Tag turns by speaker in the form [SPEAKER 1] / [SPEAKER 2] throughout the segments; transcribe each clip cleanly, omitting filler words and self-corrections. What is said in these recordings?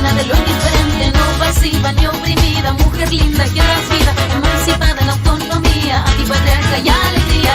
[SPEAKER 1] cadena de lo indiferente, no pasiva ni oprimida, mujer linda que das vida, emancipada en autonomía, antipatriarca y alegría.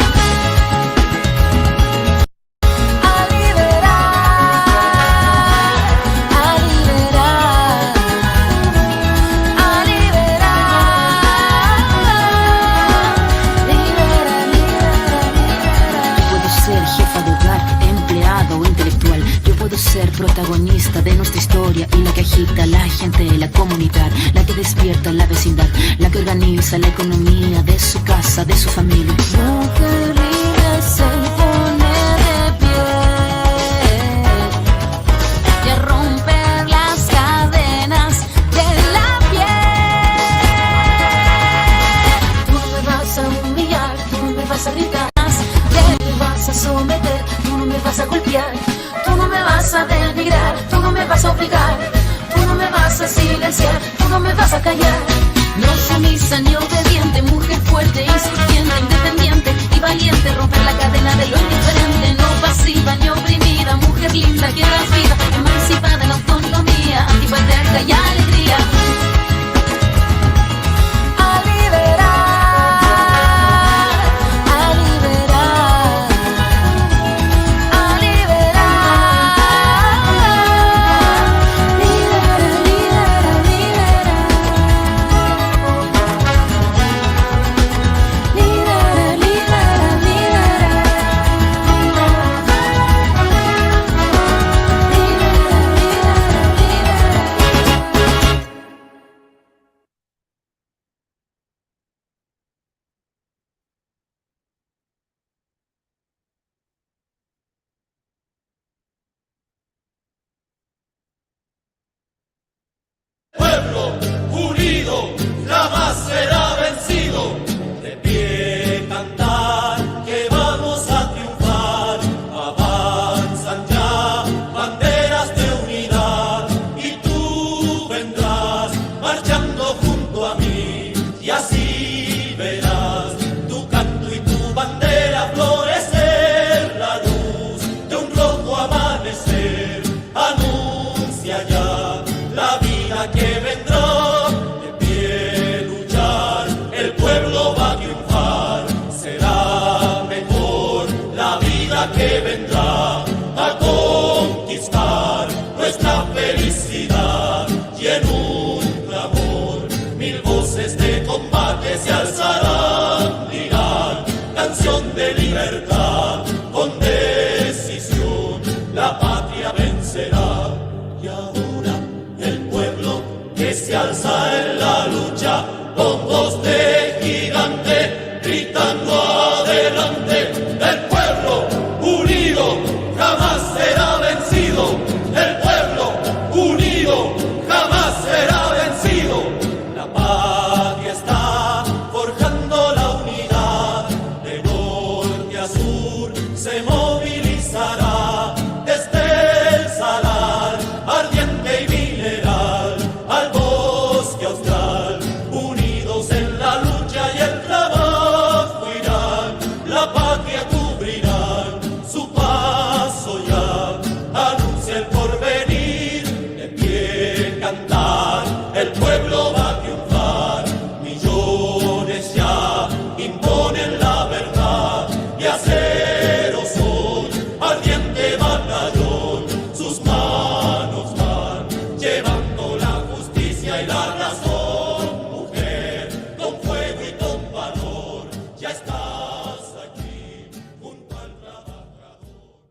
[SPEAKER 2] Ser protagonista de nuestra historia y la que agita a la gente, la comunidad, la que despierta la vecindad, la que organiza la economía de su casa, de su familia. Mujer libre se pone de pie y a romper las cadenas de la piel.
[SPEAKER 1] Tú no me vas a humillar, tú no me vas a gritar, tú no me vas a someter, tú no me vas a golpear. Tú no me vas a denigrar, tú no me vas a obligar, tú no me vas a silenciar, tú no me vas a callar. No sumisa ni obediente, mujer fuerte, insurgente, independiente y valiente, romper la cadena de lo indiferente, no pasiva ni oprimida, mujer linda que das vida, emancipada en autonomía, antipatriarca y alegría.
[SPEAKER 3] Pueblo unido jamás será vencido. De pie cantar que vamos a triunfar. Avanzan ya banderas de unidad y tú vendrás marchando junto a mí y así verás tu canto y tu bandera florecer. La luz de un rojo amanecer anuncia ya la vida que vendrá. De pie luchar, el pueblo va a triunfar. Será mejor la vida que vendrá a conquistar nuestra felicidad. Y en un clamor, mil voces de combate se alzarán, dirán canción de libertad. Con decisión la patria vencerá. Y ahora el pueblo que se alza en la lucha con voz de gigante, gritando adelante. El pueblo unido jamás será vencido. El pueblo unido jamás será vencido. La patria está forjando la unidad. De norte a sur se movilizará. Desde el salar ardiente y mineral al bosque austral, unidos en la lucha y el trabajo irán. La patria cubrirán su paso ya, anuncia el porvenir. De pie cantar, el pueblo va a triunfar. Millones ya imponen la verdad y acero son ardiente batallón. Sus manos van llevando la justicia y la razón. Mujer, con fuego y con valor, ya estás aquí junto al trabajador.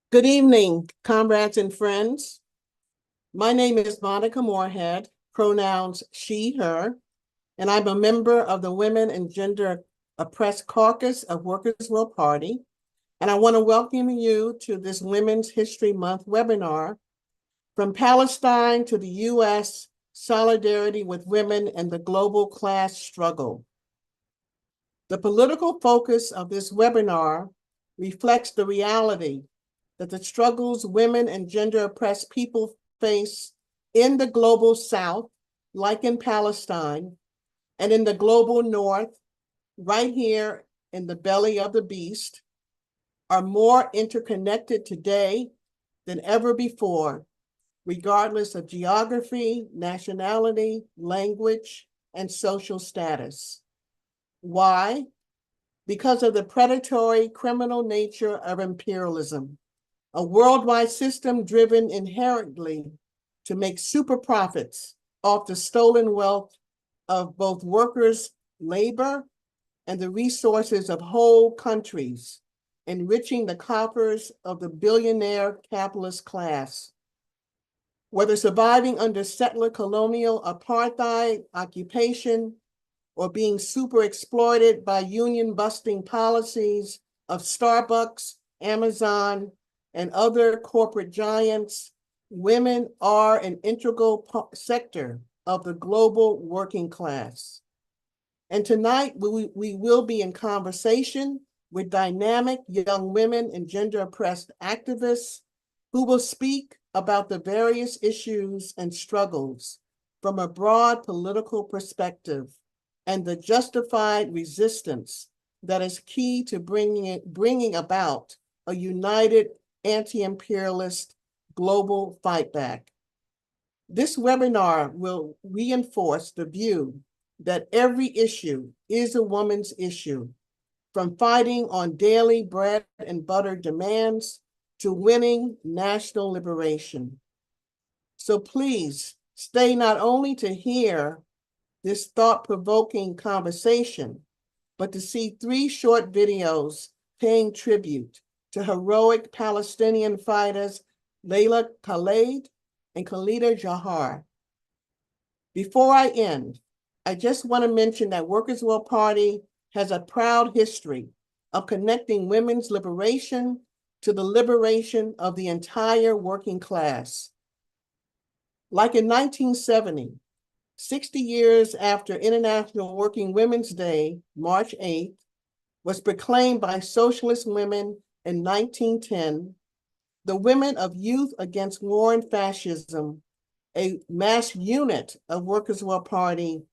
[SPEAKER 4] Good evening, comrades and friends. My name is Monica Moorhead, pronouns she, her, and I'm a member of the Women and Gender Oppressed Caucus of Workers' Will Party. And I want to welcome you to this Women's History Month webinar, From Palestine to the U.S., Solidarity with Women and the Global Class Struggle. The political focus of this webinar reflects the reality that the struggles women and gender oppressed people face in the global South, like in Palestine, and in the global North, right here in the belly of the beast, are more interconnected today than ever before, regardless of geography, nationality, language, and social status. Why? Because of the predatory criminal nature of imperialism, a worldwide system driven inherently to make super profits off the stolen wealth of both workers' labor and the resources of whole countries, enriching the coffers of the billionaire capitalist class. Whether surviving under settler colonial apartheid occupation or being super exploited by union busting policies of Starbucks, Amazon, and other corporate giants, women are an integral sector of the global working class. And tonight we will be in conversation with dynamic young women and gender oppressed activists who will speak about the various issues and struggles from a broad political perspective and the justified resistance that is key to bringing about a united anti-imperialist global fight back. This webinar will reinforce the view that every issue is a woman's issue, from fighting on daily bread and butter demands to winning national liberation. So please stay not only to hear this thought-provoking conversation, but to see 3 short videos paying tribute to heroic Palestinian fighters Layla Khaled and Khalida Jahar. Before I end, I just want to mention that Workers' Will Party has a proud history of connecting women's liberation to the liberation of the entire working class. Like in 1970, 60 years after International Working Women's Day, March 8th, was proclaimed by socialist women in 1910, the Women of Youth Against War and Fascism, a mass unit of Workers' Will Party,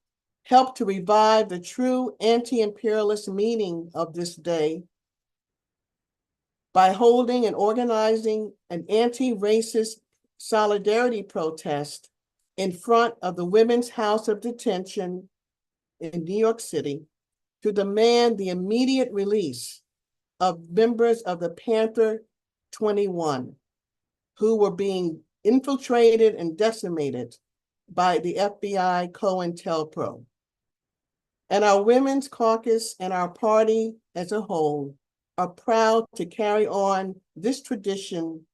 [SPEAKER 4] helped to revive the true anti-imperialist meaning of this day by holding and organizing an anti-racist solidarity protest in front of the Women's House of Detention in New York City to demand the immediate release of members of the Panther 21 who were being infiltrated and decimated by the FBI COINTELPRO. And our Women's Caucus and our party as a whole are proud to carry on this tradition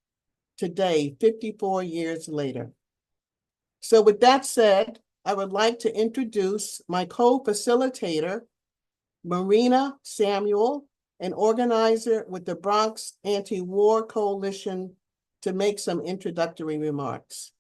[SPEAKER 4] today, 54 years later. So with that said, I would like to introduce my co-facilitator, Marina Samuel, an organizer with the Bronx Anti-War Coalition, to make some introductory remarks.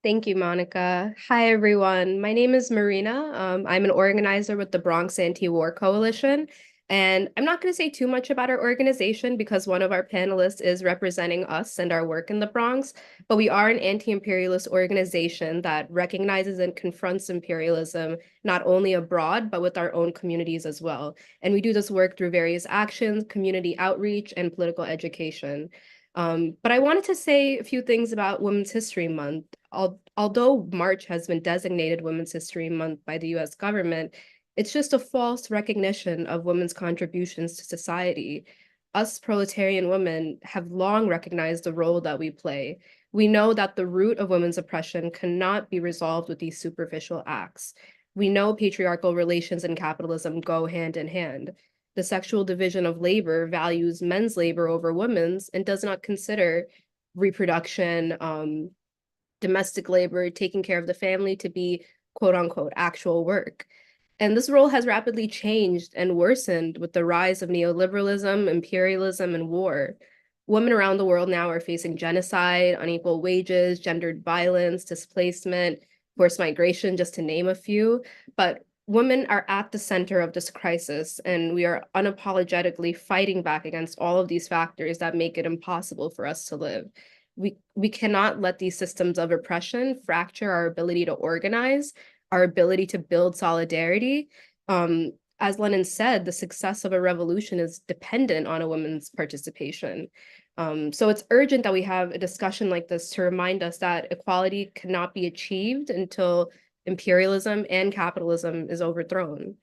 [SPEAKER 5] Thank you, Monica. Hi, everyone. My name is Marina. I'm an organizer with the Bronx Anti-War Coalition. And I'm not going to say too much about our organization because one of our panelists is representing us and our work in the Bronx. But we are an anti-imperialist organization that recognizes and confronts imperialism, not only abroad, but with our own communities as well. And we do this work through various actions, community outreach, and political education. But I wanted to say a few things about Women's History Month. Although March has been designated Women's History Month by the US government, it's just a false recognition of women's contributions to society. Us proletarian women have long recognized the role that we play. We know that the root of women's oppression cannot be resolved with these superficial acts. We know patriarchal relations and capitalism go hand in hand. The sexual division of labor values men's labor over women's and does not consider reproduction, domestic labor, taking care of the family to be quote unquote actual work. And this role has rapidly changed and worsened with the rise of neoliberalism, imperialism, and war. Women around the world now are facing genocide, unequal wages, gendered violence, displacement, forced migration, just to name a few. But women are at the center of this crisis, and we are unapologetically fighting back against all of these factors that make it impossible for us to live. We cannot let these systems of oppression fracture our ability to organize, our ability to build solidarity. As Lenin said, the success of a revolution is dependent on a woman's participation. So it's urgent that we have a discussion like this to remind us that equality cannot be achieved until imperialism and capitalism is overthrown.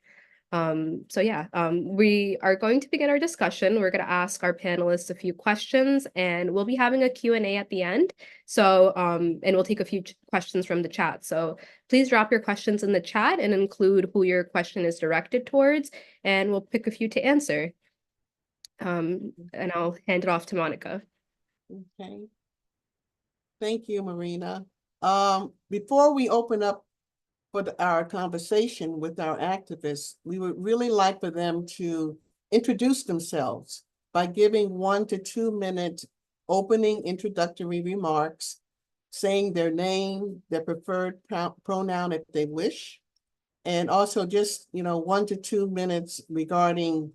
[SPEAKER 5] So yeah, we are going to begin our discussion. We're going to ask our panelists a few questions, and we'll be having a Q&A at the end. So, and we'll take a few questions from the chat. So please drop your questions in the chat and include who your question is directed towards, and we'll pick a few to answer. And I'll hand it off to Monica.
[SPEAKER 4] Okay. Thank you, Marina. Before we open up for our conversation with our activists, we would really like for them to introduce themselves by giving 1 to 2 minute opening introductory remarks, saying their name, their preferred pronoun if they wish, and also just 1 to 2 minutes regarding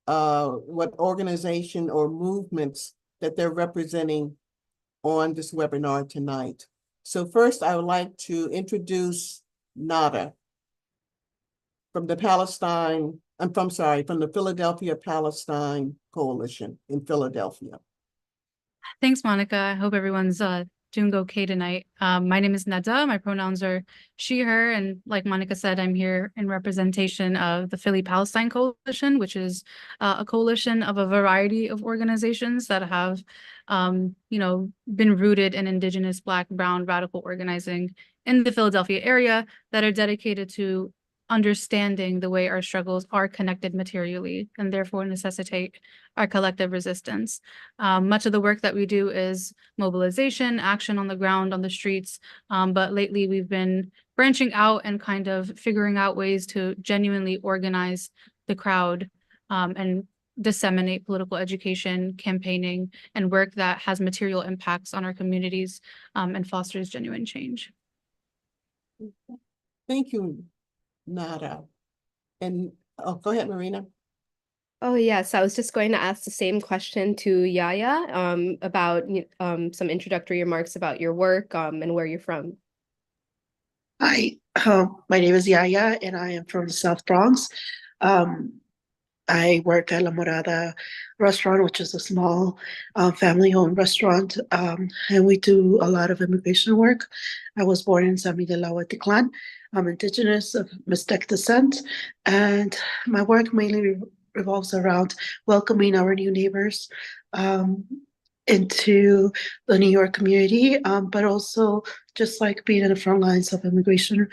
[SPEAKER 4] what organization or movements that they're representing on this webinar tonight. So first, I would like to introduce Nada from the from the Philadelphia Palestine Coalition in Philadelphia.
[SPEAKER 6] Thanks, Monica. I hope everyone's doing okay tonight. My name is Nada. My pronouns are she, her, and like Monica said, I'm here in representation of the Philly Palestine Coalition, which is a coalition of a variety of organizations that have, been rooted in Indigenous, Black, Brown, radical organizing in the Philadelphia area that are dedicated to understanding the way our struggles are connected materially and therefore necessitate our collective resistance. Much of the work that we do is mobilization, action on the ground, on the streets, but lately we've been branching out and kind of figuring out ways to genuinely organize the crowd and disseminate political education, campaigning, and work that has material impacts on our communities and fosters genuine change.
[SPEAKER 4] Thank you, Nada. And go ahead, Marina.
[SPEAKER 5] Oh, yes, I was just going to ask the same question to Yaya about some introductory remarks about your work and where you're from.
[SPEAKER 7] Hi, my name is Yaya, and I am from the South Bronx. I work at La Morada restaurant, which is a small family-owned restaurant, and we do a lot of immigration work. I was born in San Miguel Ahueticlan. I'm Indigenous of Mixtec descent, and my work mainly revolves around welcoming our new neighbors into the New York community, but also just like being in the front lines of immigration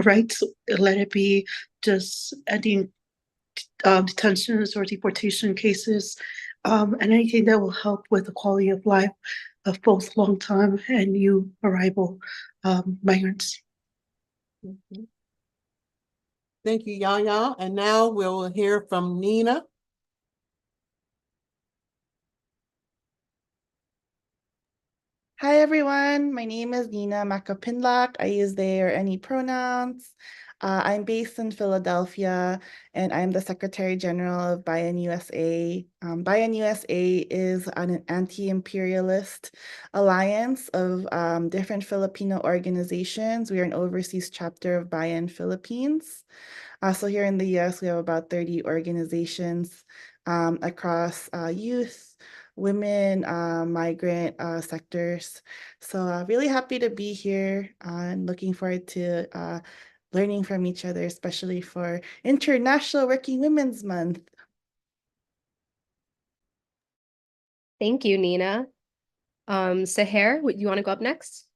[SPEAKER 7] rights, let it be just ending detentions or deportation cases, and anything that will help with the quality of life of both long-time and new arrival migrants.
[SPEAKER 4] Thank you, Yaya. And now we'll hear from Nina.
[SPEAKER 8] Hi everyone, my name is Nina Makapinlak. I use they or any pronouns. I'm based in Philadelphia and I'm the Secretary General of Bayan USA. Bayan USA is an anti-imperialist alliance of different Filipino organizations. We are an overseas chapter of Bayan Philippines. So here in the US, we have about 30 organizations across youth, women, migrant sectors. So really happy to be here and looking forward to learning from each other, especially for International Working Women's Month.
[SPEAKER 5] Thank you, Nina. Seher, would you want to go up next?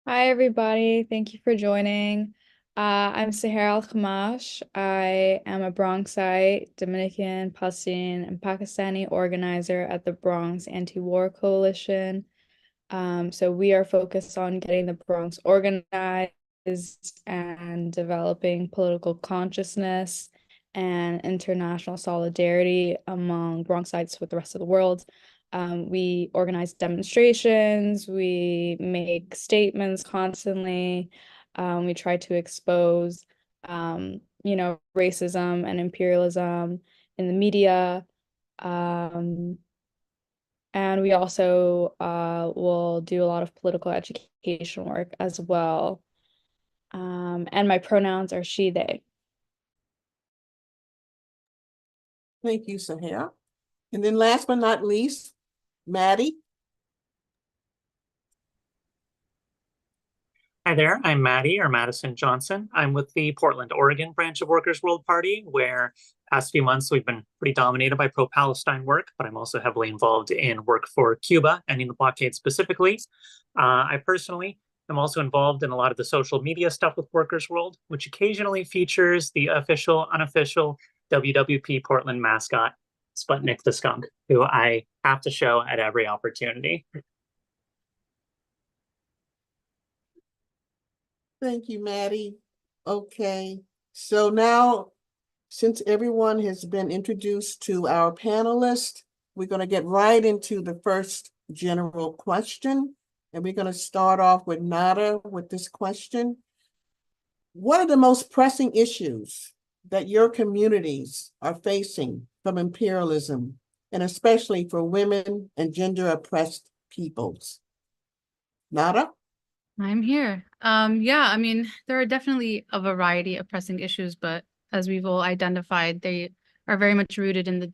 [SPEAKER 9] Hi, everybody. Thank you for joining. I'm Seher Al-Khamash. I am a Bronxite, Dominican, Palestinian, and Pakistani organizer at the Bronx Anti-War Coalition. So we are focused on getting the Bronx organized and developing political consciousness and international solidarity among Bronxites with the rest of the world. We organize demonstrations, we make statements constantly, We try to expose, racism and imperialism in the media. And we also will do a lot of political education work as well. And my pronouns are she, they.
[SPEAKER 4] Thank you, Sahara. And then last but not least, Maddie.
[SPEAKER 10] Hi there, I'm Maddie or Madison Johnson. I'm with the Portland, Oregon branch of Workers' World Party, where past few months we've been pretty dominated by pro-Palestine work, but I'm also heavily involved in work for Cuba, ending the blockade specifically. I personally am also involved in a lot of the social media stuff with Workers' World, which occasionally features the official, unofficial WWP Portland mascot, Sputnik the Skunk, who I have to show at every opportunity.
[SPEAKER 4] Thank you, Maddie. Okay, so now, since everyone has been introduced to our panelists, we're going to get right into the first general question. And we're going to start off with Nada with this question. What are the most pressing issues that your communities are facing from imperialism, and especially for women and gender oppressed peoples? Nada?
[SPEAKER 6] I'm here. Yeah, I mean, there are definitely a variety of pressing issues, but as we've all identified, they are very much rooted in the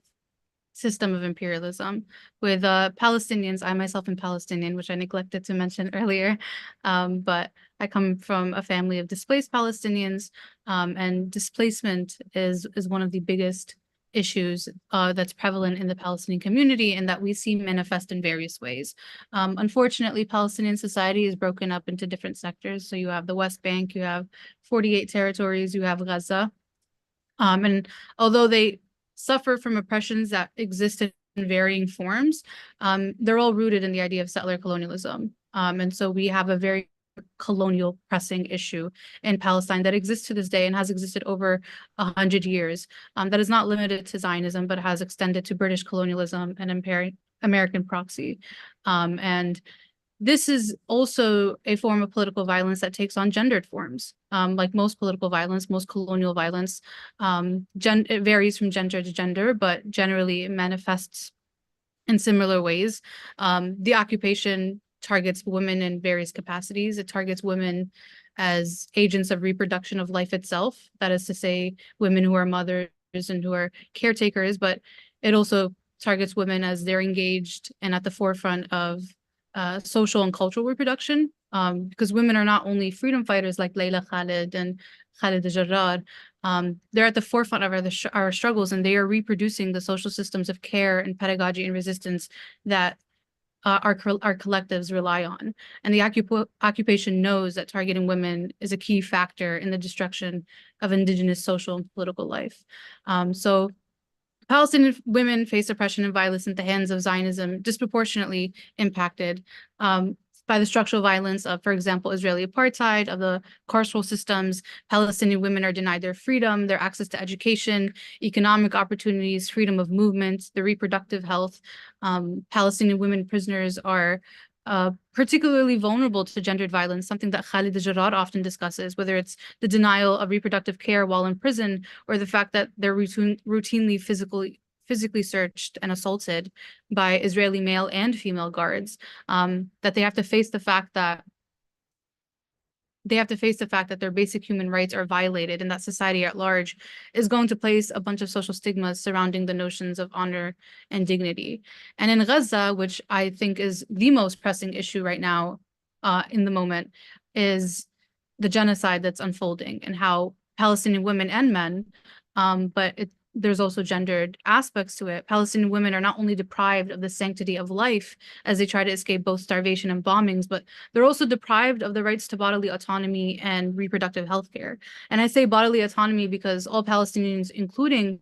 [SPEAKER 6] system of imperialism. With Palestinians, I myself am Palestinian, which I neglected to mention earlier, but I come from a family of displaced Palestinians, and displacement is one of the biggest issues that's prevalent in the Palestinian community and that we see manifest in various ways. Unfortunately, Palestinian society is broken up into different sectors. So you have the West Bank, you have 48 territories, you have Gaza. And although they suffer from oppressions that exist in varying forms, they're all rooted in the idea of settler colonialism. And so we have a very colonial pressing issue in Palestine that exists to this day and has existed over 100 years. That is not limited to Zionism, but has extended to British colonialism and American proxy. And this is also a form of political violence that takes on gendered forms. Like most political violence, most colonial violence, it varies from gender to gender, but generally it manifests in similar ways. The occupation targets women in various capacities. It targets women as agents of reproduction of life itself. That is to say, women who are mothers and who are caretakers, but it also targets women as they're engaged and at the forefront of social and cultural reproduction, because women are not only freedom fighters like Layla Khalid and Khalid Jarrad, they're at the forefront of our struggles, and they are reproducing the social systems of care and pedagogy and resistance that our collectives rely on. And the occupation knows that targeting women is a key factor in the destruction of indigenous social and political life. So Palestinian women face oppression and violence at the hands of Zionism, disproportionately impacted by the structural violence of, for example, Israeli apartheid, of the carceral systems. Palestinian women are denied their freedom, their access to education, economic opportunities, freedom of movement, their reproductive health. Palestinian women prisoners are particularly vulnerable to gendered violence, something that Khalid Jarrad often discusses, whether it's the denial of reproductive care while in prison or the fact that they're routinely physically searched and assaulted by Israeli male and female guards, that they have to face the fact that their basic human rights are violated, and that society at large is going to place a bunch of social stigmas surrounding the notions of honor and dignity. And in Gaza, which I think is the most pressing issue right now in the moment, is the genocide that's unfolding and how Palestinian women and men, but there's also gendered aspects to it. Palestinian women are not only deprived of the sanctity of life as they try to escape both starvation and bombings, but they're also deprived of the rights to bodily autonomy and reproductive health care. And I say bodily autonomy because all Palestinians, including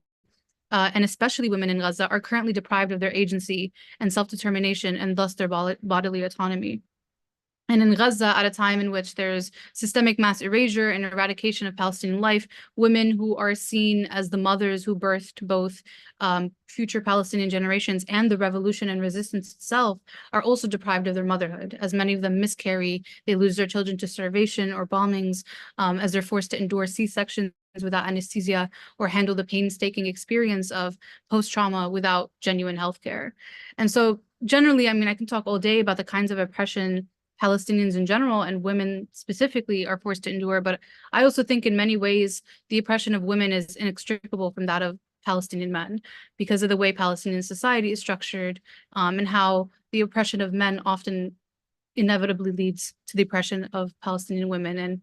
[SPEAKER 6] and especially women in Gaza, are currently deprived of their agency and self-determination and thus their bodily autonomy. And in Gaza, at a time in which there's systemic mass erasure and eradication of Palestinian life, women who are seen as the mothers who birthed both future Palestinian generations and the revolution and resistance itself are also deprived of their motherhood, as many of them miscarry, they lose their children to starvation or bombings, as they're forced to endure C-sections without anesthesia or handle the painstaking experience of post-trauma without genuine healthcare. And so generally, I mean, I can talk all day about the kinds of oppression Palestinians in general and women specifically are forced to endure. But I also think in many ways, the oppression of women is inextricable from that of Palestinian men because of the way Palestinian society is structured, and how the oppression of men often inevitably leads to the oppression of Palestinian women. And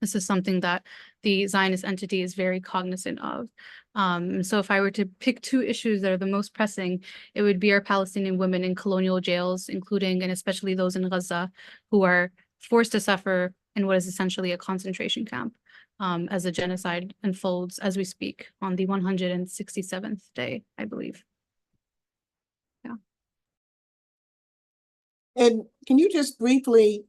[SPEAKER 6] this is something that the Zionist entity is very cognizant of. And so if I were to pick two issues that are the most pressing, it would be our Palestinian women in colonial jails, including and especially those in Gaza, who are forced to suffer in what is essentially a concentration camp, as the genocide unfolds as we speak on the 167th day, I believe. Yeah.
[SPEAKER 4] And can you just briefly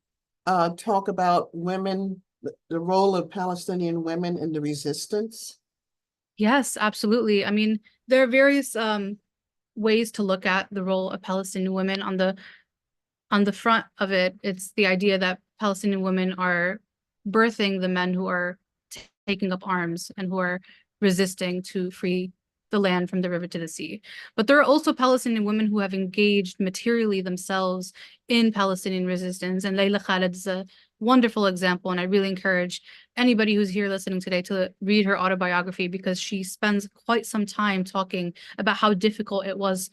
[SPEAKER 4] talk about women, the role of Palestinian women in the resistance?
[SPEAKER 6] Yes, absolutely. I mean, there are various ways to look at the role of Palestinian women. On the front of it, it's the idea that Palestinian women are birthing the men who are taking up arms and who are resisting to free the land from the river to the sea. But there are also Palestinian women who have engaged materially themselves in Palestinian resistance. And Layla Khaled is a wonderful example. And I really encourage anybody who's here listening today to read her autobiography, because she spends quite some time talking about how difficult it was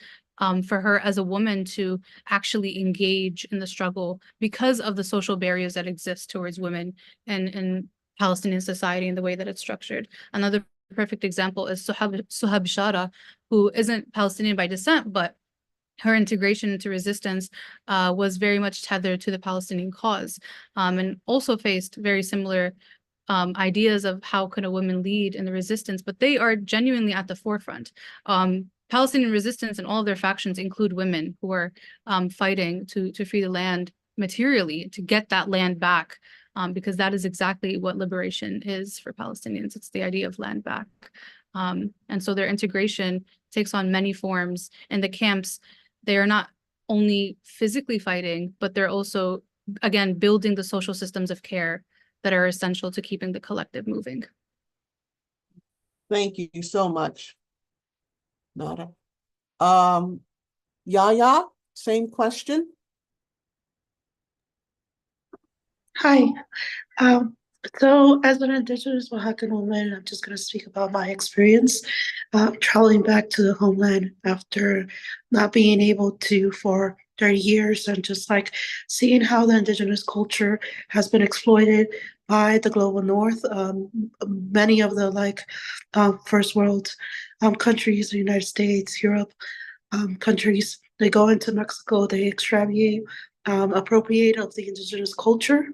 [SPEAKER 6] for her as a woman to actually engage in the struggle because of the social barriers that exist towards women in Palestinian society and the way that it's structured. Another perfect example is Suhab Shara, who isn't Palestinian by descent, but her integration into resistance was very much tethered to the Palestinian cause, and also faced very similar ideas of how could a woman lead in the resistance, but they are genuinely at the forefront. Palestinian resistance and all of their factions include women who are fighting to free the land materially, to get that land back, because that is exactly what liberation is for Palestinians. It's the idea of land back. And so their integration takes on many forms. In the camps, they are not only physically fighting, but they're also, again, building the social systems of care that are essential to keeping the collective moving.
[SPEAKER 4] Thank you so much, Nada. Yaya, same question.
[SPEAKER 7] Hi. So as an Indigenous Oaxacan woman, I'm just going to speak about my experience traveling back to the homeland after not being able to for 30 years, and just like seeing how the Indigenous culture has been exploited by the global North. Many of the first world countries, the United States, Europe countries, they go into Mexico, they extraviate, appropriate of the Indigenous culture.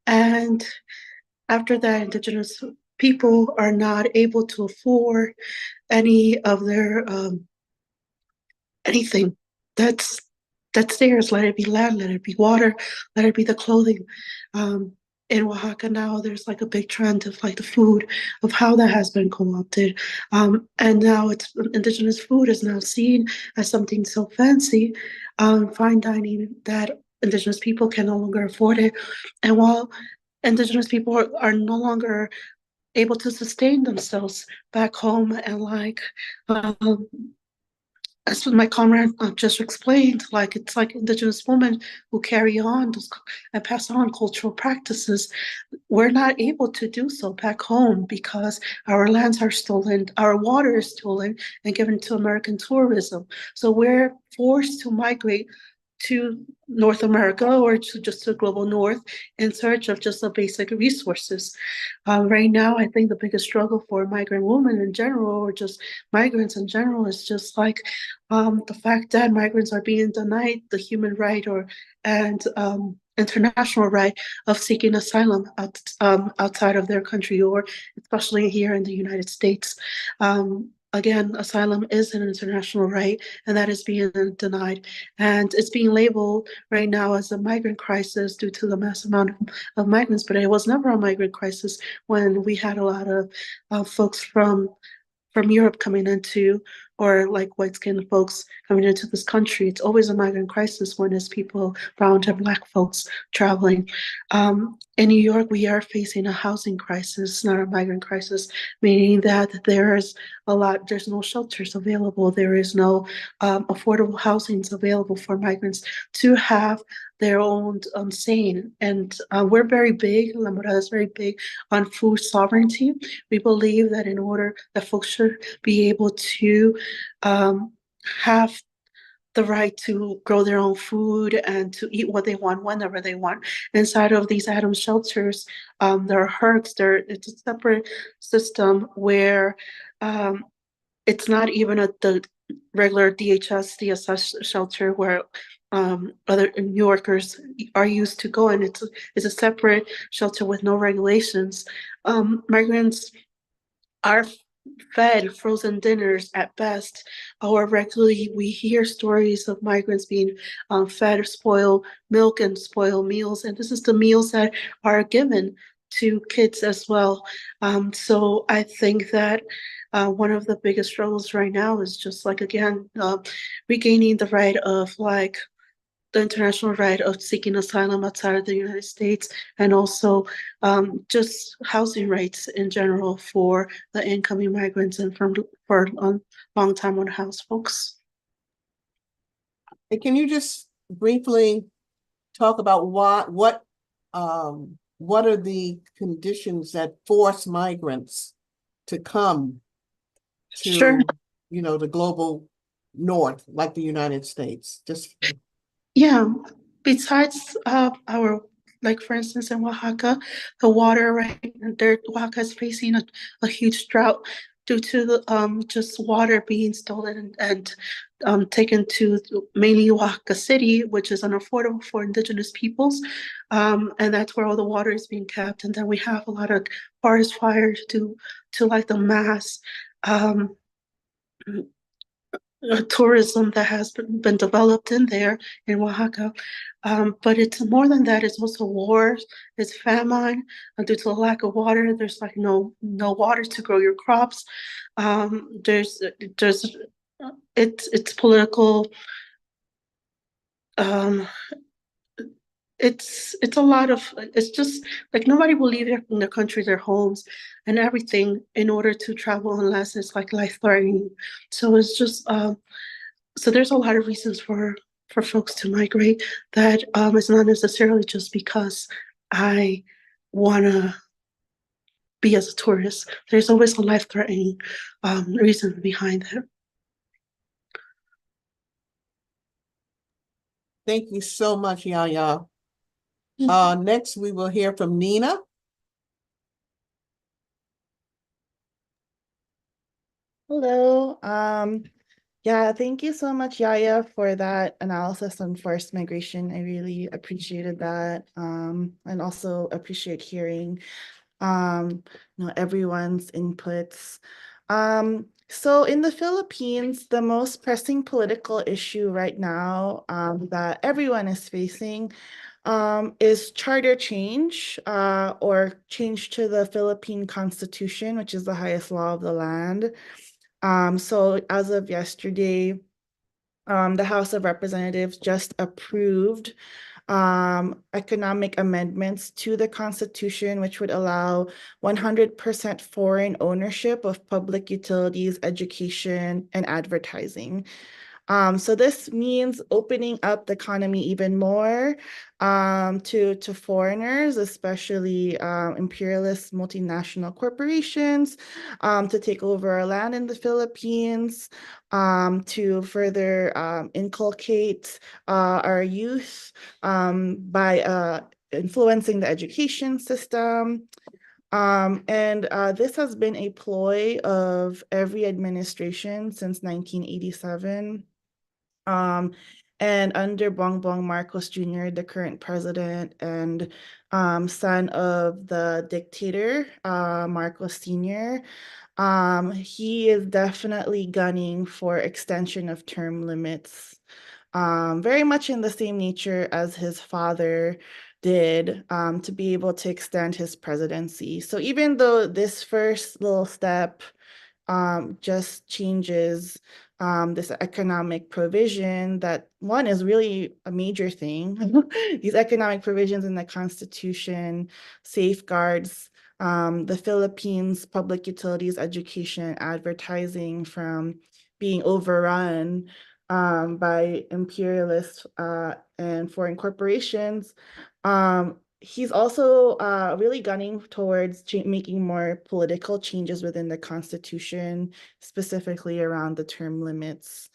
[SPEAKER 7] And after that, Indigenous people are not able to afford any of their anything that's theirs. Let it be land, let it be water, let it be the clothing. In Oaxaca now, there's like a big trend of like the food, of how that has been co-opted, and now it's Indigenous food is now seen as something so fancy, fine dining, that Indigenous people can no longer afford it. And while Indigenous people are no longer able to sustain themselves back home, and as my comrade just explained, like it's like Indigenous women who carry on those and pass on cultural practices. We're not able to do so back home because our lands are stolen, our water is stolen and given to American tourism. So we're forced to migrate to North America or to just the global North in search of just the basic resources. Right now, I think the biggest struggle for migrant women in general, or just migrants in general, is just like the fact that migrants are being denied the human right and international right of seeking asylum outside of their country, or especially here in the United States. again, asylum is an international right, and that is being denied. And it's being labeled right now as a migrant crisis due to the mass amount of migrants, but it was never a migrant crisis when we had a lot of folks from Europe coming into, or like white skinned folks coming into this country. It's always a migrant crisis when it's people, brown to black folks traveling. In New York, we are facing a housing crisis, not a migrant crisis, meaning that there's no shelters available. There is no affordable housings available for migrants to have their own saying. And we're very big, La Morada is very big on food sovereignty. We believe that in order that folks should be able to have the right to grow their own food and to eat what they want whenever they want. Inside of these Adams shelters, there are herds. It's a separate system where it's not even the regular DHS, DSS shelter where other New Yorkers are used to going. It's a separate shelter with no regulations. Migrants are fed frozen dinners at best, or regularly we hear stories of migrants being fed spoiled milk and spoiled meals, and this is the meals that are given to kids as well. So I think that one of the biggest struggles right now is just like, again, regaining the right of like the international right of seeking asylum outside of the United States, and also just housing rights in general for the incoming migrants and for long time on house folks.
[SPEAKER 4] Hey, can you just briefly talk about what are the conditions that force migrants to come to,
[SPEAKER 7] Sure.
[SPEAKER 4] The global north, like the United States? Just
[SPEAKER 7] Yeah, besides our, like for instance in Oaxaca, the water right there, Oaxaca is facing a huge drought due to the just water being stolen and taken to mainly Oaxaca City, which is unaffordable for indigenous peoples. And that's where all the water is being kept. And then we have a lot of forest fires to like the mass tourism that has been developed in there in Oaxaca. But it's more than that. It's also wars, it's famine due to the lack of water. There's like no water to grow your crops. There's it's political. It's a lot of, it's just like nobody will leave their country, their homes and everything in order to travel unless it's like life threatening. So it's just so there's a lot of reasons for folks to migrate that it's not necessarily just because I want to be as a tourist. There's always a life-threatening reason behind that.
[SPEAKER 4] thank you so much, Yaya. Next, we will hear from Nina.
[SPEAKER 8] Hello. Yeah, thank you so much, Yaya, for that analysis on forced migration. I really appreciated that. And also appreciate hearing everyone's inputs. So in the Philippines, the most pressing political issue right now that everyone is facing is charter change or change to the Philippine Constitution, which is the highest law of the land. So as of yesterday, the House of Representatives just approved economic amendments to the Constitution, which would allow 100% foreign ownership of public utilities, education, and advertising. So this means opening up the economy even more to foreigners, especially imperialist multinational corporations, to take over our land in the Philippines, to further inculcate our youth by influencing the education system. And this has been a ploy of every administration since 1987. And under Bongbong Marcos Jr., the current president and son of the dictator, Marcos Sr., He is definitely gunning for extension of term limits, very much in the same nature as his father did, to be able to extend his presidency. So even though this first little step just changes this economic provision that one is really a major thing. These economic provisions in the Constitution safeguards the Philippines public utilities, education, advertising from being overrun by imperialist and foreign corporations. He's also really gunning towards making more political changes within the Constitution, specifically around the term limits.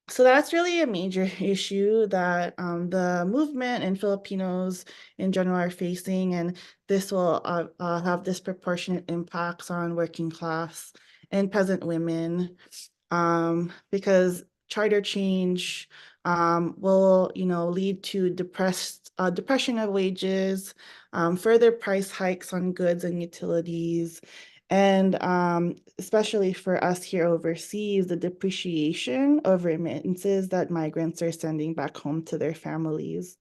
[SPEAKER 8] So that's really a major issue that the movement and Filipinos in general are facing, and this will have disproportionate impacts on working class and peasant women, because charter change will, lead to depression of wages, further price hikes on goods and utilities, and especially for us here overseas, the depreciation of remittances that migrants are sending back home to their families.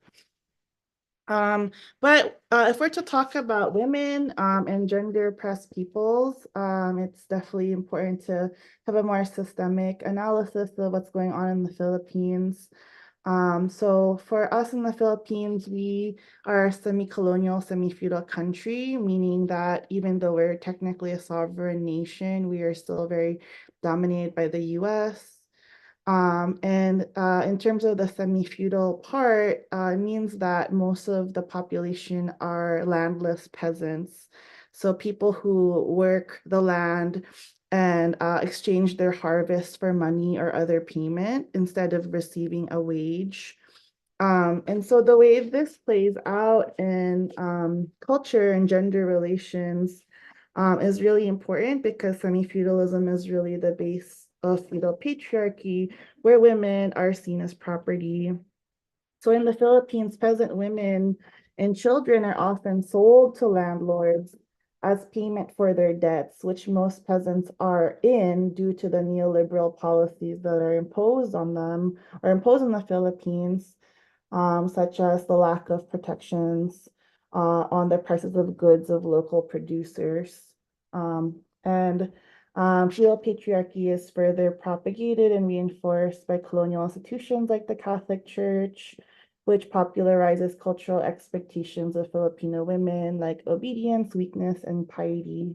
[SPEAKER 8] But if we're to talk about women and gender oppressed peoples, it's definitely important to have a more systemic analysis of what's going on in the Philippines. So for us in the Philippines, we are a semi-colonial, semi-feudal country, meaning that even though we're technically a sovereign nation, we are still very dominated by the US. And in terms of the semi-feudal part, it means that most of the population are landless peasants. So people who work the land and exchange their harvest for money or other payment instead of receiving a wage. And so the way this plays out in culture and gender relations is really important because semi-feudalism is really the base of feudal patriarchy, where women are seen as property. So in the Philippines, peasant women and children are often sold to landlords as payment for their debts, which most peasants are in due to the neoliberal policies that are imposed on them or imposed in the Philippines, such as the lack of protections on the prices of goods of local producers. And feudal patriarchy is further propagated and reinforced by colonial institutions like the Catholic Church, which popularizes cultural expectations of Filipino women like obedience, weakness, and piety.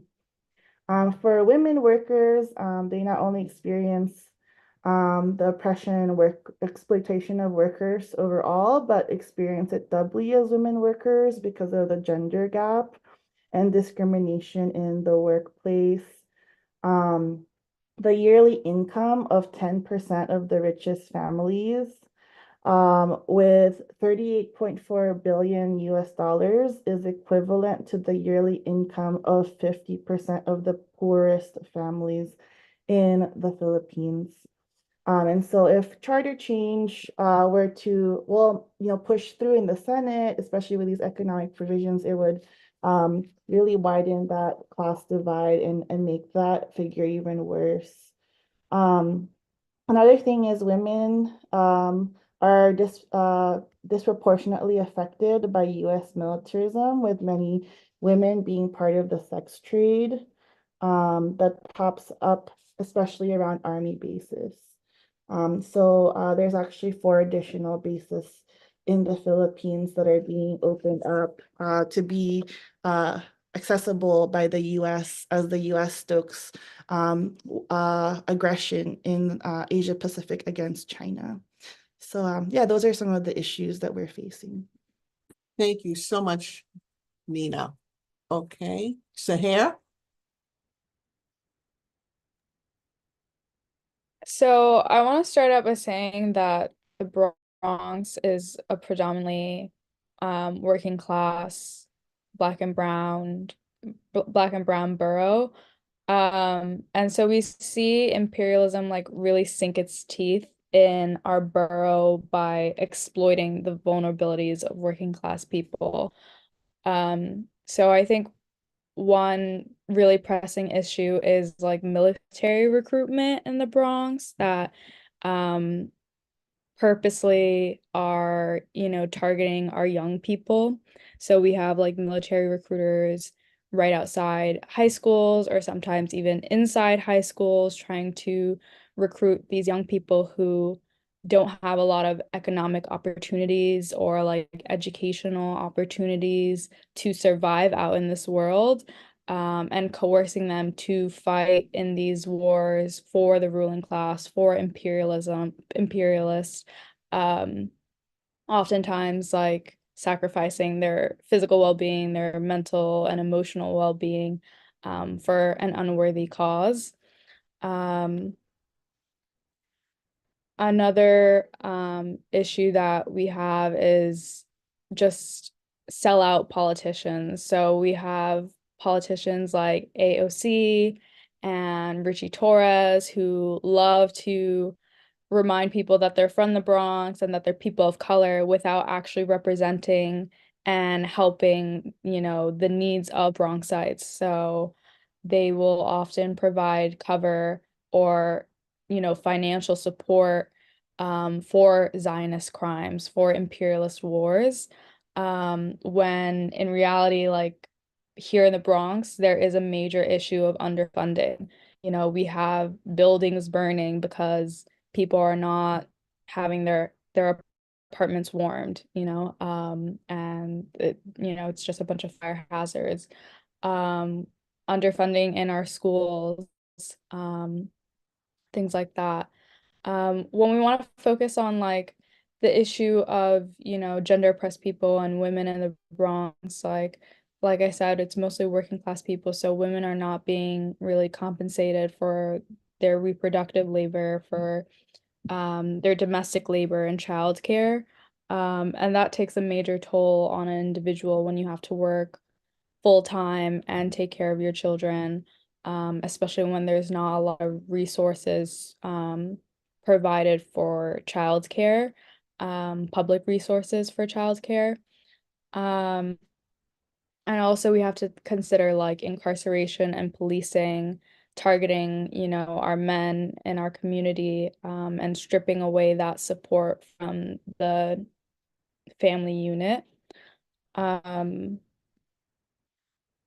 [SPEAKER 8] For women workers, they not only experience the oppression and exploitation of workers overall, but experience it doubly as women workers because of the gender gap and discrimination in the workplace. The yearly income of 10% of the richest families with 38.4 billion US dollars is equivalent to the yearly income of 50% of the poorest families in the Philippines. And so if charter change were to, push through in the Senate, especially with these economic provisions, it would really widen that class divide and make that figure even worse. Another thing is women are disproportionately affected by US militarism, with many women being part of the sex trade that pops up, especially around army bases. So there's actually 4 additional bases in the Philippines that are being opened up to be accessible by the US as the US stokes aggression in Asia Pacific against China. So yeah, those are some of the issues that we're facing.
[SPEAKER 4] Thank you so much, Nina. Okay, Sahar?
[SPEAKER 9] So I want to start out by saying that the Bronx is a predominantly working class, black and brown, borough. And so we see imperialism like really sink its teeth in our borough by exploiting the vulnerabilities of working class people. So I think one really pressing issue is like military recruitment in the Bronx that purposely are, targeting our young people. So we have like military recruiters right outside high schools or sometimes even inside high schools trying to recruit these young people who don't have a lot of economic opportunities or like educational opportunities to survive out in this world, and coercing them to fight in these wars for the ruling class, for imperialists, um, oftentimes like sacrificing their physical well-being, their mental and emotional well-being, for an unworthy cause. Um, Another issue that we have is just sellout politicians. So we have politicians like AOC and Richie Torres who love to remind people that they're from the Bronx and that they're people of color without actually representing and helping, the needs of Bronxites. So they will often provide cover or, financial support, for Zionist crimes, for imperialist wars, when in reality, like here in the Bronx, there is a major issue of underfunding. We have buildings burning because people are not having their apartments warmed, and it's just a bunch of fire hazards. Underfunding in our schools, um, things like that. When we want to focus on like the issue of, gender oppressed people and women in the Bronx, like I said, it's mostly working class people, so women are not being really compensated for their reproductive labor, for their domestic labor and childcare. And that takes a major toll on an individual when you have to work full time and take care of your children, especially when there's not a lot of resources provided for childcare, public resources for childcare. And also we have to consider like incarceration and policing, targeting, our men in our community, and stripping away that support from the family unit. Um,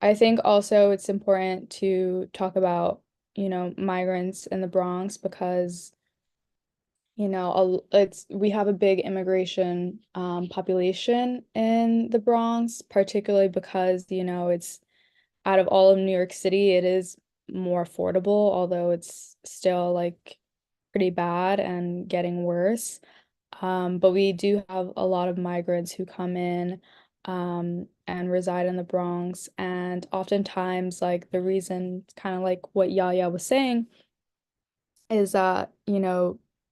[SPEAKER 9] I think also it's important to talk about, migrants in the Bronx because, we have a big immigration population in the Bronx, particularly because, it's out of all of New York City, it is more affordable, although it's still like pretty bad and getting worse. But we do have a lot of migrants who come in, and reside in the Bronx. And oftentimes, like the reason, kind of like what Yaya was saying, is that,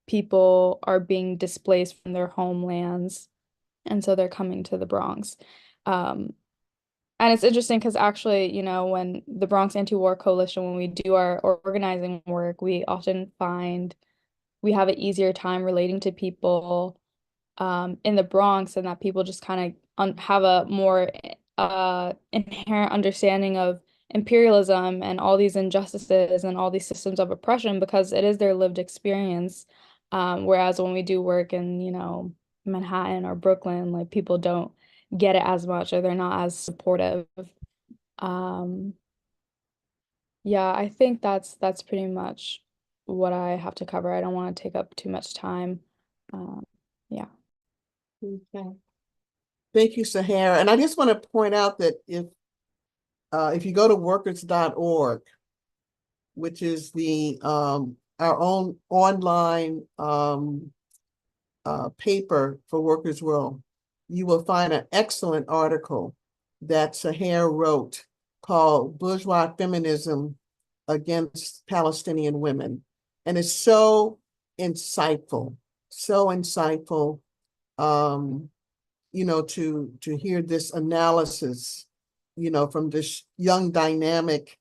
[SPEAKER 9] people are being displaced from their homelands, and so they're coming to the Bronx. Um, and it's interesting because actually, when the Bronx Anti-War Coalition, when we do our organizing work, we often find we have an easier time relating to people in the Bronx, and that people just kind of have a more inherent understanding of imperialism and all these injustices and all these systems of oppression because it is their lived experience. Whereas when we do work in, Manhattan or Brooklyn, like people don't get it as much or they're not as supportive. Um, yeah, I think that's pretty much what I have to cover. I don't want to take up too much time. Yeah.
[SPEAKER 4] Okay. Thank you, Sahara. And I just want to point out that if you go to workers.org, which is the our own online paper for Workers' World, you will find an excellent article that Sahar wrote called Bourgeois Feminism Against Palestinian Women. And it's so insightful, so insightful, to hear this analysis, from this young, dynamic,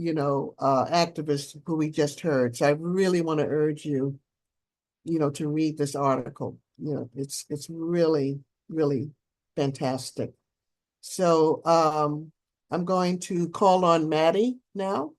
[SPEAKER 4] activist who we just heard. So I really want to urge you, to read this article. It's really, really fantastic. So I'm going to call on Maddie now.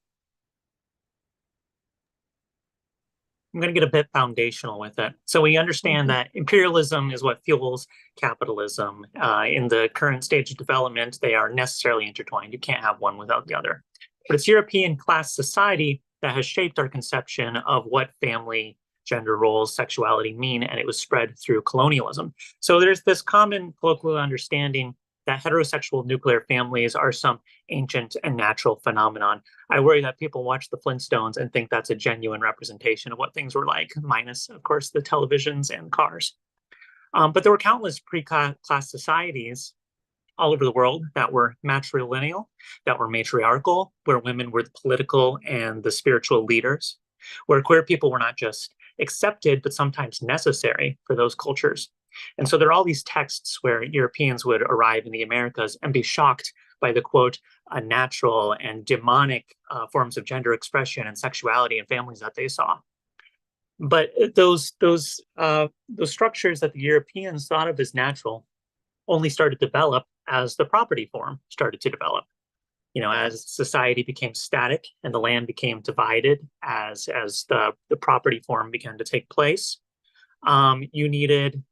[SPEAKER 10] I'm going to get a bit foundational with it. So we understand that imperialism is what fuels capitalism. In the current stage of development, they are necessarily intertwined. You can't have one without the other. But it's European class society that has shaped our conception of what family, gender roles, sexuality mean, and it was spread through colonialism. So there's this common colloquial understanding that heterosexual nuclear families are some ancient and natural phenomenon. I worry that people watch the Flintstones and think that's a genuine representation of what things were like, minus, of course, the televisions and cars. But there were countless pre-class societies all over the world that were matrilineal, that were matriarchal, where women were the political and the spiritual leaders, where queer people were not just accepted, but sometimes necessary for those cultures. And so there are all these texts where Europeans would arrive in the Americas and be shocked by the, quote, natural and demonic forms of gender expression and sexuality in families that they saw. But those structures that the Europeans thought of as natural only started to develop as the property form started to develop. You know, as society became static and the land became divided, as the property form began to take place, you needed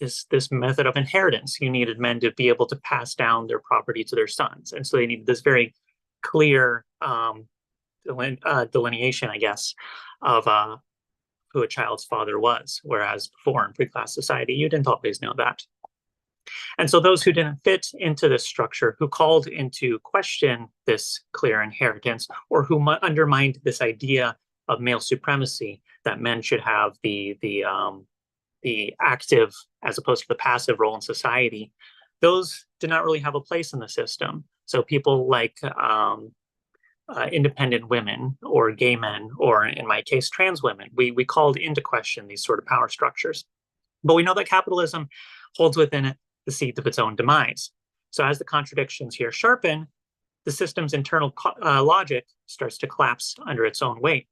[SPEAKER 10] this method of inheritance. You needed men to be able to pass down their property to their sons, and so they needed this very clear delineation, I guess, of who a child's father was. Whereas before in pre-class society, you didn't always know that. And so those who didn't fit into this structure, who called into question this clear inheritance, or who undermined this idea of male supremacy, that men should have the active as opposed to the passive role in society, those did not really have a place in the system. So people like independent women or gay men, or in my case, trans women, we called into question these sort of power structures. But we know that capitalism holds within it the seeds of its own demise. So as the contradictions here sharpen, the system's internal logic starts to collapse under its own weight.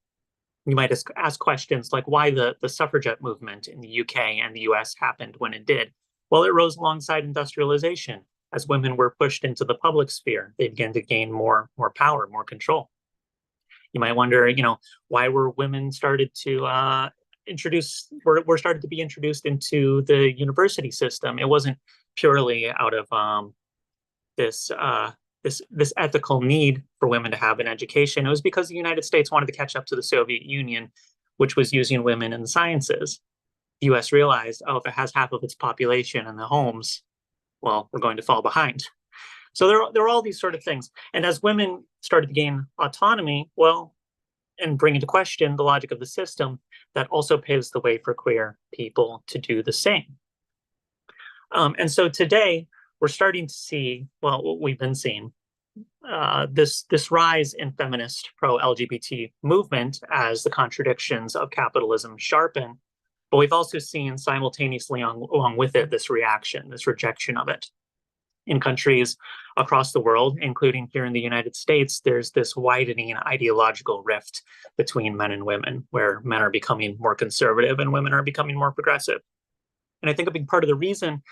[SPEAKER 10] You might ask questions like why the suffragette movement in the UK and the US happened when it did. Well, it rose alongside industrialization. As women were pushed into the public sphere, they began to gain more power, more control. You might wonder, why were women started to were started to be introduced into the university system? It wasn't purely out of this ethical need for women to have an education. It was because the United States wanted to catch up to the Soviet Union, which was using women in the sciences. The US realized, if it has half of its population in the homes, well, we're going to fall behind. So there are all these sort of things. And as women started to gain autonomy, and bring into question the logic of the system, that also paves the way for queer people to do the same. And so today, we're starting to see, what we've been seeing, this rise in feminist pro-LGBT movement as the contradictions of capitalism sharpen. But we've also seen simultaneously along with it this reaction, this rejection of it. In countries across the world, including here in the United States, there's this widening ideological rift between men and women, where men are becoming more conservative and women are becoming more progressive. And I think a big part of the reason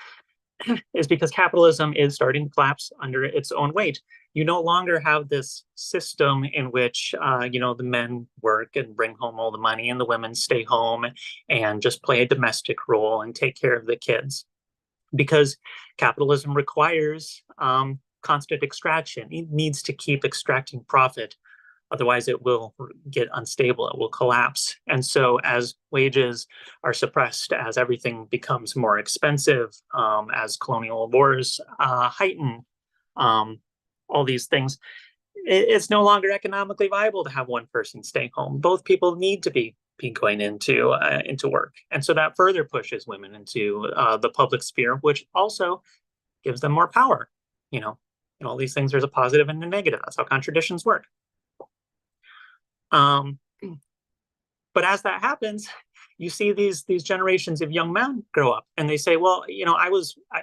[SPEAKER 10] is because capitalism is starting to collapse under its own weight. You no longer have this system in which, the men work and bring home all the money and the women stay home and just play a domestic role and take care of the kids. Because capitalism requires constant extraction. It needs to keep extracting profit. Otherwise, it will get unstable. It will collapse. And so as wages are suppressed, as everything becomes more expensive, as colonial wars heighten, all these things, it's no longer economically viable to have one person stay home. Both people need to be going into work. And so that further pushes women into the public sphere, which also gives them more power. In all these things, there's a positive and a negative. That's how contradictions work. But as that happens, you see these generations of young men grow up and they say, well,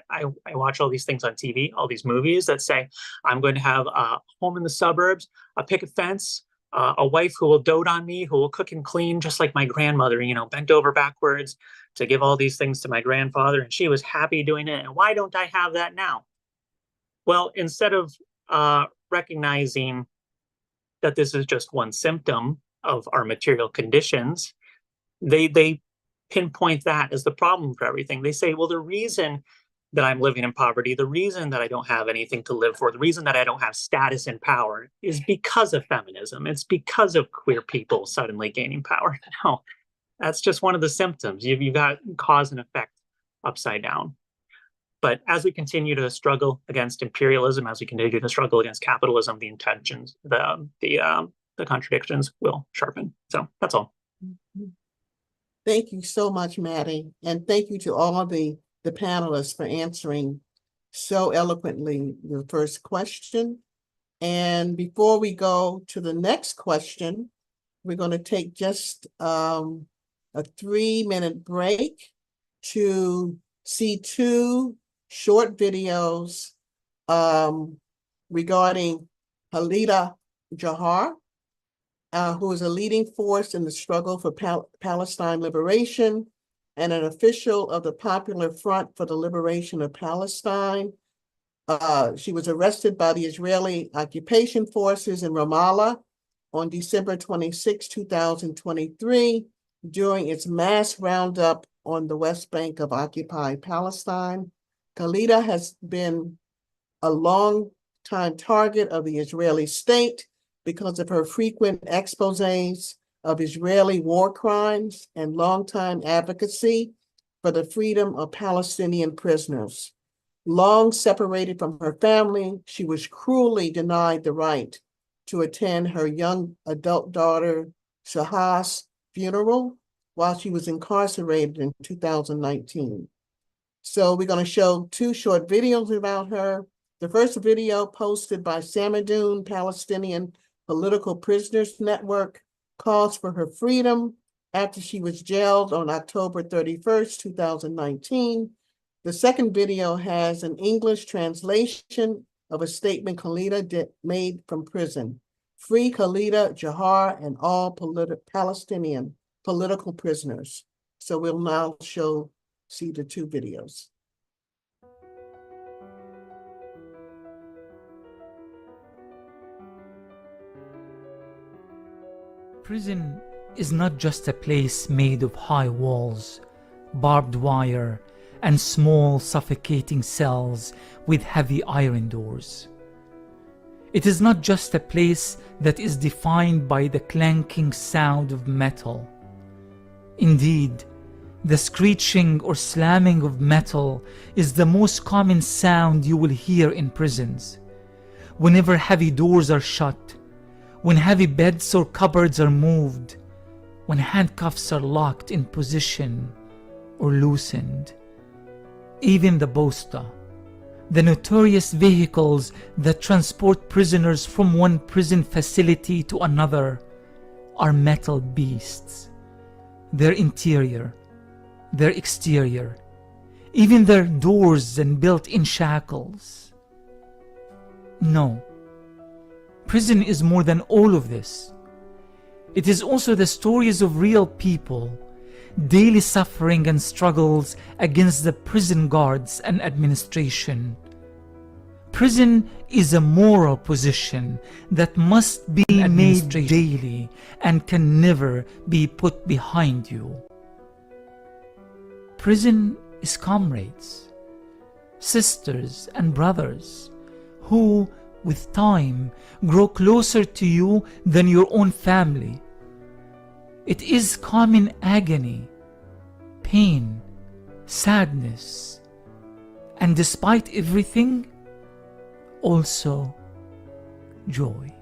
[SPEAKER 10] I watch all these things on TV, all these movies that say, I'm going to have a home in the suburbs, a picket fence, a wife who will dote on me, who will cook and clean just like my grandmother, bent over backwards to give all these things to my grandfather. And she was happy doing it. And why don't I have that now? Well, instead of recognizing that this is just one symptom of our material conditions, they pinpoint that as the problem for everything. They say, well, the reason that I'm living in poverty, the reason that I don't have anything to live for, the reason that I don't have status and power is because of feminism. It's because of queer people suddenly gaining power. No, that's just one of the symptoms. You've got cause and effect upside down. But as we continue to struggle against imperialism, as we continue to struggle against capitalism, the intentions, the contradictions will sharpen. So that's all.
[SPEAKER 4] Thank you so much, Maddie. And thank you to all of the panelists for answering so eloquently the first question. And before we go to the next question, we're going to take just a 3-minute break to see 2 short videos regarding Khalida Jahar, who is a leading force in the struggle for Palestine liberation and an official of the Popular Front for the Liberation of Palestine. She was arrested by the Israeli occupation forces in Ramallah on December 26, 2023, during its mass roundup on the West Bank of occupied Palestine. Khalida has been a long-time target of the Israeli state because of her frequent exposés of Israeli war crimes and longtime advocacy for the freedom of Palestinian prisoners. Long separated from her family, she was cruelly denied the right to attend her young adult daughter Shahah's funeral while she was incarcerated in 2019. So we're going to show 2 short videos about her. The first video, posted by Samadoun Palestinian Political Prisoners Network, calls for her freedom after she was jailed on October 31st, 2019. The second video has an English translation of a statement Khalida made from prison. Free Khalida Jahar and all Palestinian political prisoners. So we'll now see the 2 videos.
[SPEAKER 11] Prison is not just a place made of high walls, barbed wire, and small suffocating cells with heavy iron doors. It is not just a place that is defined by the clanking sound of metal. Indeed, the screeching or slamming of metal is the most common sound you will hear in prisons. Whenever heavy doors are shut, when heavy beds or cupboards are moved, when handcuffs are locked in position or loosened. Even the bosta, the notorious vehicles that transport prisoners from one prison facility to another, are metal beasts. Their interior, their exterior, even their doors and built-in shackles. No, prison is more than all of this. It is also the stories of real people, daily suffering and struggles against the prison guards and administration. Prison is a moral position that must be made daily and can never be put behind you. Prison is comrades, sisters and brothers who, with time, grow closer to you than your own family. It is common agony, pain, sadness, and despite everything, also joy.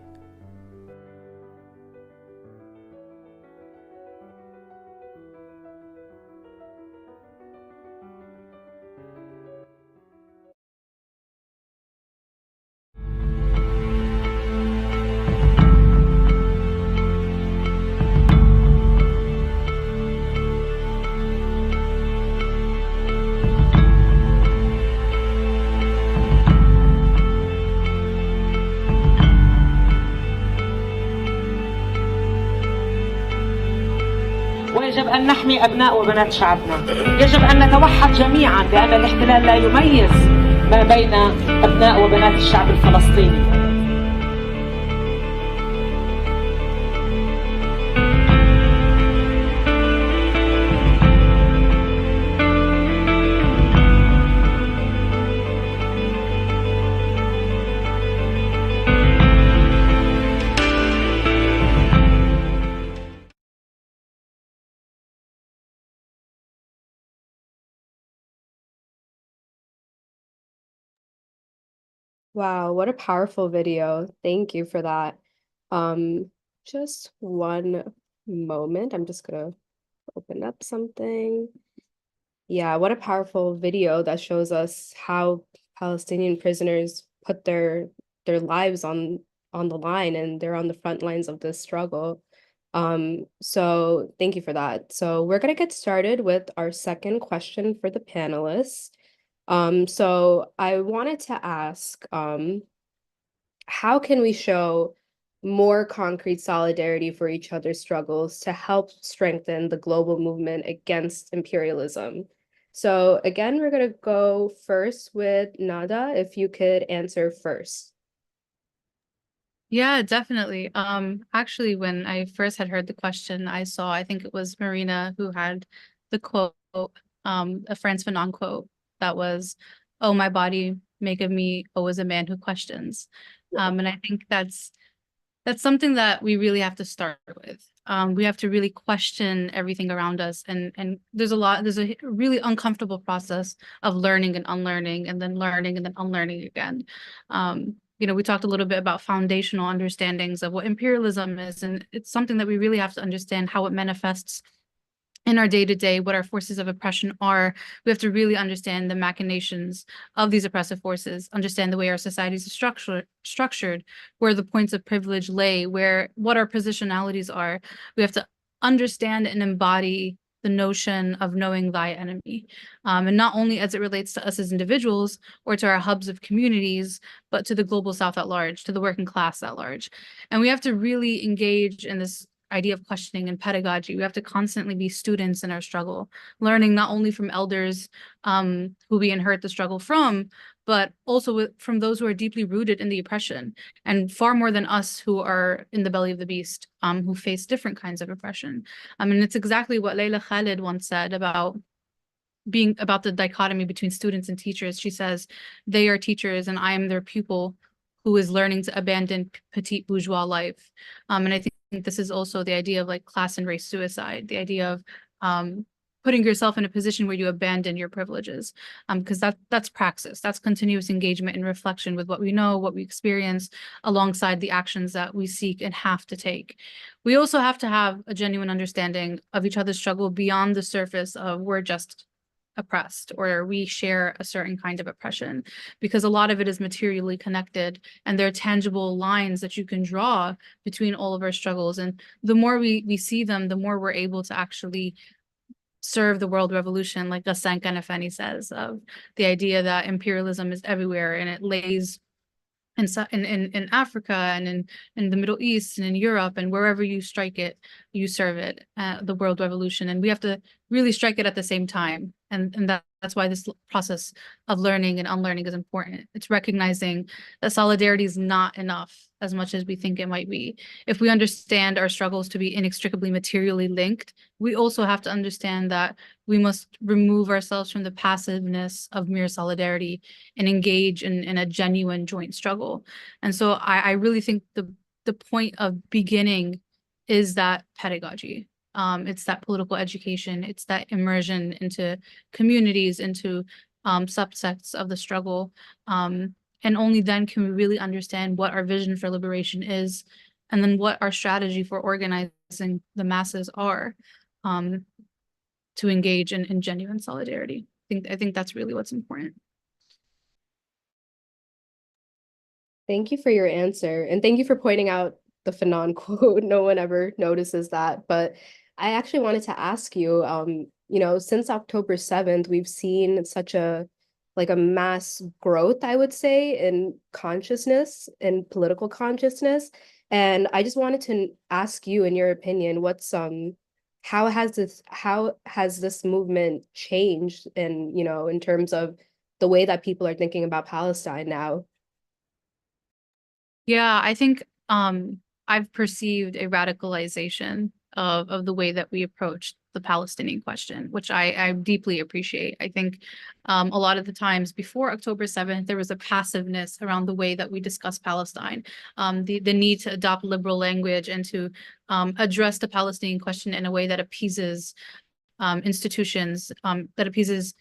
[SPEAKER 12] ويجب أن نحمي أبناء وبنات شعبنا. يجب أن نتوحد جميعا بأن الاحتلال لا يميز ما بين أبناء وبنات الشعب الفلسطيني.
[SPEAKER 5] Wow, what a powerful video. Thank you for that. Just one moment. I'm just gonna open up something. Yeah, what a powerful video that shows us how Palestinian prisoners put their lives on the line, and they're on the front lines of this struggle. So thank you for that. So we're gonna get started with our second question for the panelists. So I wanted to ask, how can we show more concrete solidarity for each other's struggles to help strengthen the global movement against imperialism? So again, we're going to go first with Nada, if you could answer first.
[SPEAKER 6] Yeah, definitely. Actually, when I first had heard the question, I think it was Marina who had the quote, a Frantz Fanon quote that was, "Oh, my body make of me always a man who questions." And I think that's something that we really have to start with. We have to really question everything around us, and there's a really uncomfortable process of learning and unlearning, and then learning and then unlearning again. We talked a little bit about foundational understandings of what imperialism is, and it's something that we really have to understand how it manifests in our day-to-day, what our forces of oppression are. We have to really understand the machinations of these oppressive forces, understand the way our societies are structured, where the points of privilege lay, what our positionalities are. We have to understand and embody the notion of knowing thy enemy. And not only as it relates to us as individuals or to our hubs of communities, but to the global South at large, to the working class at large. And we have to really engage in this idea of questioning and pedagogy. We have to constantly be students in our struggle, learning not only from elders who we inherit the struggle from, but also from those who are deeply rooted in the oppression, and far more than us who are in the belly of the beast, who face different kinds of oppression. I mean, it's exactly what Layla Khalid once said about the dichotomy between students and teachers. She says, "They are teachers and I am their pupil who is learning to abandon petite bourgeois life." And I think this is also the idea of like class and race suicide, the idea of putting yourself in a position where you abandon your privileges, because that's praxis, that's continuous engagement and reflection with what we know, what we experience, alongside the actions that we seek and have to take. We also have to have a genuine understanding of each other's struggle beyond the surface of we're just oppressed or we share a certain kind of oppression, because a lot of it is materially connected, and there are tangible lines that you can draw between all of our struggles. And the more we see them, the more we're able to actually serve the world revolution, like Ghassan Kanafani says, of the idea that imperialism is everywhere and it lays in Africa and in the Middle East and in Europe, and wherever you strike it, you serve it, the world revolution. And we have to really strike it at the same time. And that's why this process of learning and unlearning is important. It's recognizing that solidarity is not enough as much as we think it might be. If we understand our struggles to be inextricably materially linked, we also have to understand that we must remove ourselves from the passiveness of mere solidarity and engage in a genuine joint struggle. And so I really think the point of beginning is that pedagogy. It's that political education, it's that immersion into communities, into subsects of the struggle. And only then can we really understand what our vision for liberation is, and then what our strategy for organizing the masses are, to engage in genuine solidarity. I think that's really what's important.
[SPEAKER 5] Thank you for your answer. And thank you for pointing out the Fanon quote. No one ever notices that. But I actually wanted to ask you, since October 7th, we've seen such a mass growth, I would say, in consciousness and political consciousness. And I just wanted to ask you, in your opinion, how has this movement changed in terms of the way that people are thinking about Palestine now?
[SPEAKER 6] Yeah, I think I've perceived a radicalization of the way that we approach the Palestinian question, which I deeply appreciate. I think a lot of the times before October 7th, there was a passiveness around the way that we discuss Palestine, the need to adopt liberal language and to address the Palestinian question in a way that appeases institutions, that appeases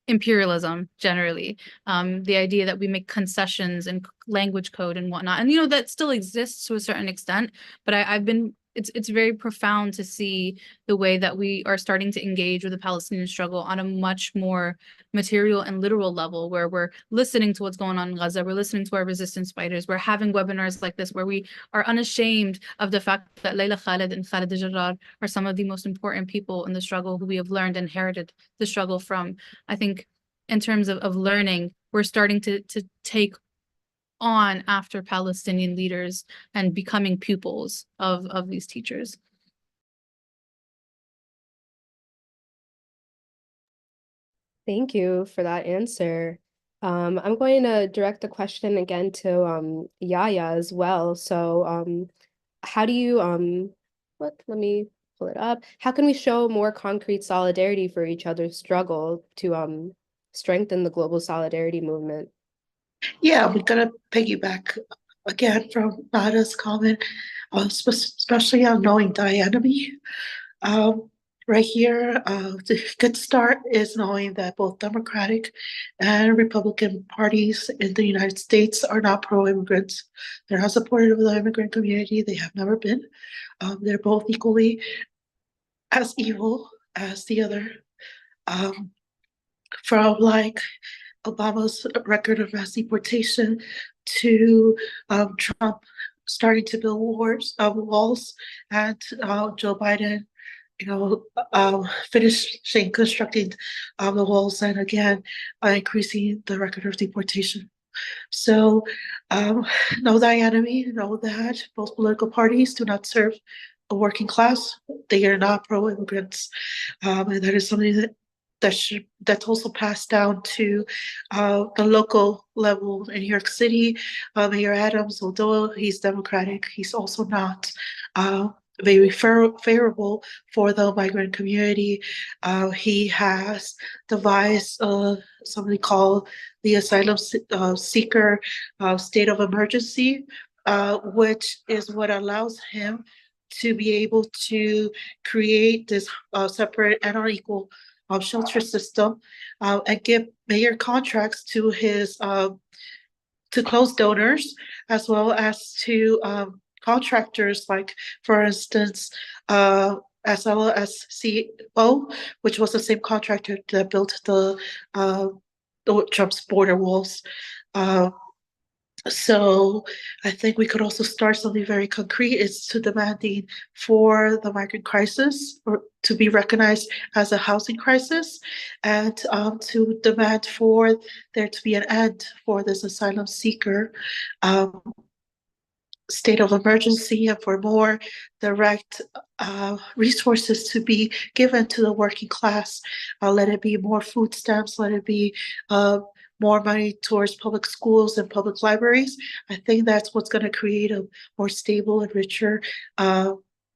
[SPEAKER 6] imperialism generally, the idea that we make concessions and language code and whatnot, and that still exists to a certain extent, but I've been it's very profound to see the way that we are starting to engage with the Palestinian struggle on a much more material and literal level, where we're listening to what's going on in Gaza, we're listening to our resistance fighters, we're having webinars like this where we are unashamed of the fact that Layla Khaled and Khaled Jarrar are some of the most important people in the struggle who we have learned and inherited the struggle from. I think in terms of learning, we're starting to take on after Palestinian leaders and becoming pupils of these teachers.
[SPEAKER 5] Thank you for that answer. I'm going to direct the question again to Yaya as well. So how do you let me pull it up. How can we show more concrete solidarity for each other's struggle to strengthen the global solidarity movement?
[SPEAKER 7] Yeah, we're gonna piggyback again from Nada's comment, especially on knowing the enemy. Right here, the good start is knowing that both Democratic and Republican parties in the United States are not pro-immigrants. They're not supportive of the immigrant community. They have never been. They're both equally as evil as the other. From like Obama's record of mass deportation to Trump starting to build walls, and Joe Biden, finishing constructing the walls, and again increasing the record of deportation. So know thy enemy, know that both political parties do not serve a working class. They are not pro-immigrants, and that is something that's also passed down to the local level in New York City. Mayor Adams, although he's Democratic, he's also not very favorable for the migrant community. He has devised something called the asylum seeker state of emergency, which is what allows him to be able to create this separate and unequal shelter system, and give major contracts to his to close donors, as well as to contractors, like for instance SLSCO, which was the same contractor that built the Trump's border walls. So I think we could also start something very concrete, is to demanding for the migrant crisis or to be recognized as a housing crisis, and to demand for there to be an end for this asylum seeker state of emergency, and for more direct resources to be given to the working class. Let it be more food stamps, let it be more money towards public schools and public libraries. I think that's what's going to create a more stable and richer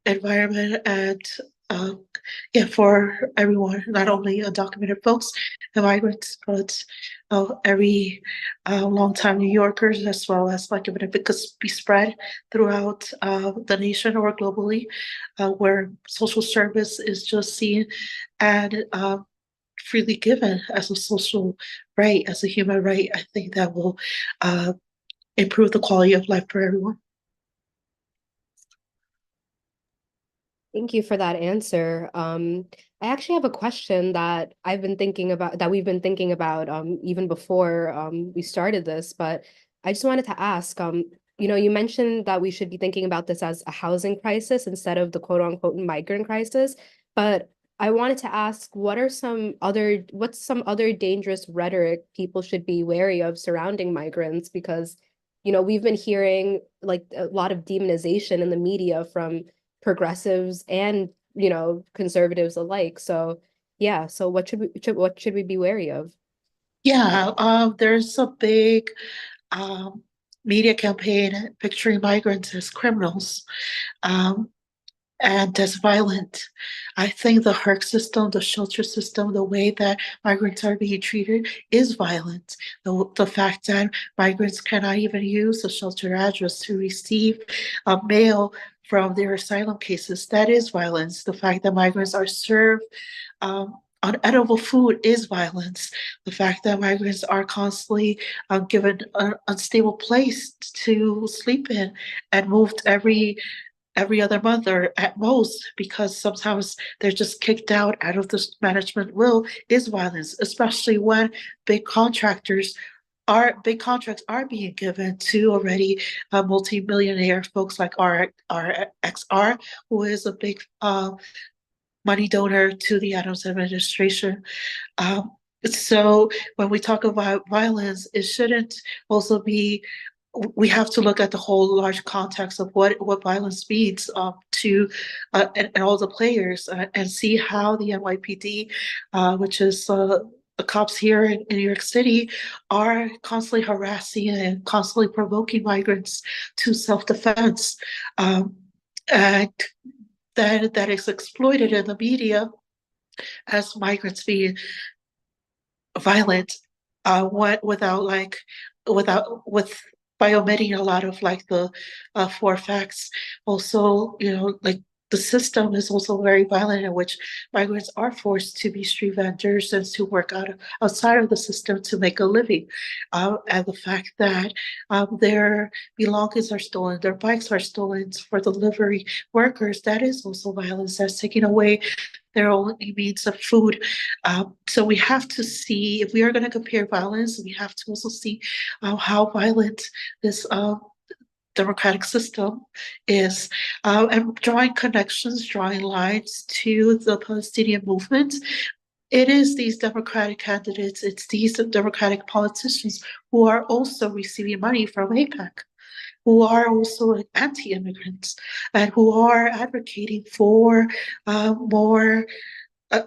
[SPEAKER 7] environment, and for everyone, not only undocumented folks and migrants, but every longtime New Yorkers, as well as like even if it could be spread throughout the nation or globally, where social service is just seen and freely given as a social right, as a human right. I think that will improve the quality of life for everyone.
[SPEAKER 5] Thank you for that answer. I actually have a question that I've been thinking about, that we've been thinking about even before we started this, but I just wanted to ask, you mentioned that we should be thinking about this as a housing crisis instead of the quote unquote migrant crisis, but I wanted to ask, what's some other dangerous rhetoric people should be wary of surrounding migrants? Because, we've been hearing like a lot of demonization in the media from progressives and conservatives alike. So yeah, so what should we be wary of?
[SPEAKER 7] Yeah, there's a big um, media campaign picturing migrants as criminals. Um, and as violent. I think the HERC system, the shelter system, the way that migrants are being treated is violent. The fact that migrants cannot even use a shelter address to receive mail from their asylum cases, that is violence. The fact that migrants are served unedible food is violence. The fact that migrants are constantly given an unstable place to sleep in and moved every other month or at most, because sometimes they're just kicked out of the management will, is violence, especially when big contractors big contracts are being given to already multi-millionaire folks like our XR, who is a big money donor to the Adams administration. Um, so when we talk about violence, it shouldn't also be, we have to look at the whole large context of what violence means to and all the players and see how the NYPD, which is the cops here in New York City, are constantly harassing and constantly provoking migrants to self-defense. And that is exploited in the media as migrants being violent, what without like without with by omitting a lot of like the four facts. Also, like the system is also very violent in which migrants are forced to be street vendors and to work outside of the system to make a living. And the fact that their belongings are stolen, their bikes are stolen for delivery workers, that is also violence. That's taking away their only means of food. So we have to see, if we are going to compare violence, we have to also see how violent this democratic system is, and drawing connections, drawing lines to the Palestinian movement. It is these democratic candidates, it's these democratic politicians who are also receiving money from APEC, who are also anti-immigrants, and who are advocating for more uh,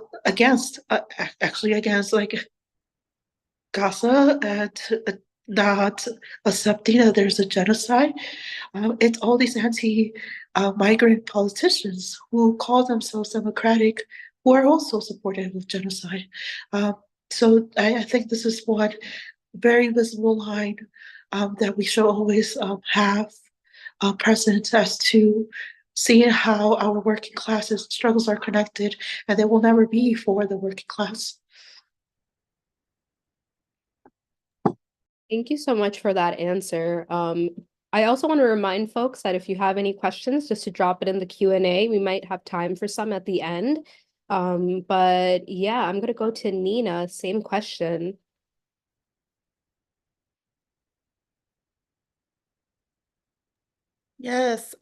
[SPEAKER 7] actually against like Gaza, and not accepting that there's a genocide. It's all these anti-migrant politicians who call themselves democratic, who are also supportive of genocide. So I think this is one very visible line that we should always have present, as to seeing how our working classes struggles are connected, and they will never be for the working class.
[SPEAKER 5] Thank you so much for that answer. I also want to remind folks that if you have any questions, just to drop it in the Q&A. We might have time for some at the end. But yeah, I'm going to go to Nina. Same question.
[SPEAKER 8] Yes.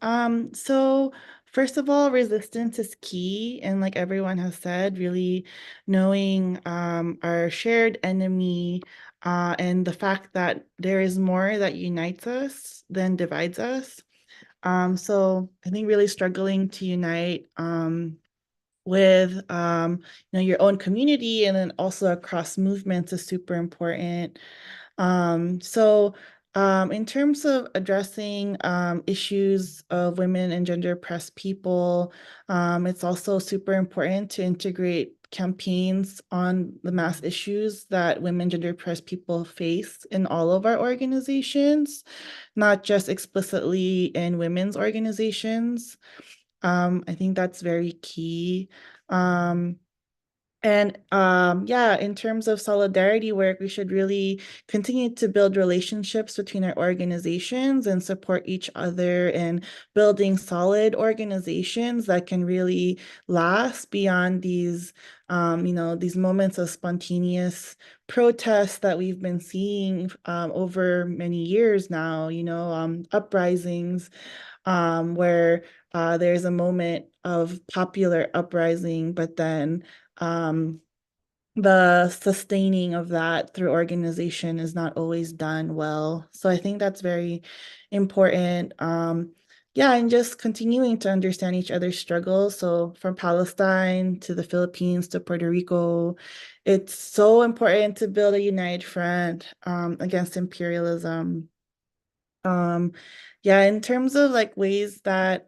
[SPEAKER 8] So first of all, resistance is key. And like everyone has said, really knowing our shared enemy, and the fact that there is more that unites us than divides us. So I think really struggling to unite with your own community, and then also across movements, is super important. So in terms of addressing issues of women and gender oppressed people, it's also super important to integrate campaigns on the mass issues that women, gender oppressed people face in all of our organizations, not just explicitly in women's organizations. I think that's very key. Yeah, in terms of solidarity work, we should really continue to build relationships between our organizations and support each other in building solid organizations that can really last beyond these, these moments of spontaneous protests that we've been seeing over many years now, uprisings where there's a moment of popular uprising, but then the sustaining of that through organization is not always done well. So I think that's very important. yeah, and just continuing to understand each other's struggles. So from Palestine to the Philippines to Puerto Rico, it's so important to build a united front against imperialism. Yeah, in terms of like ways that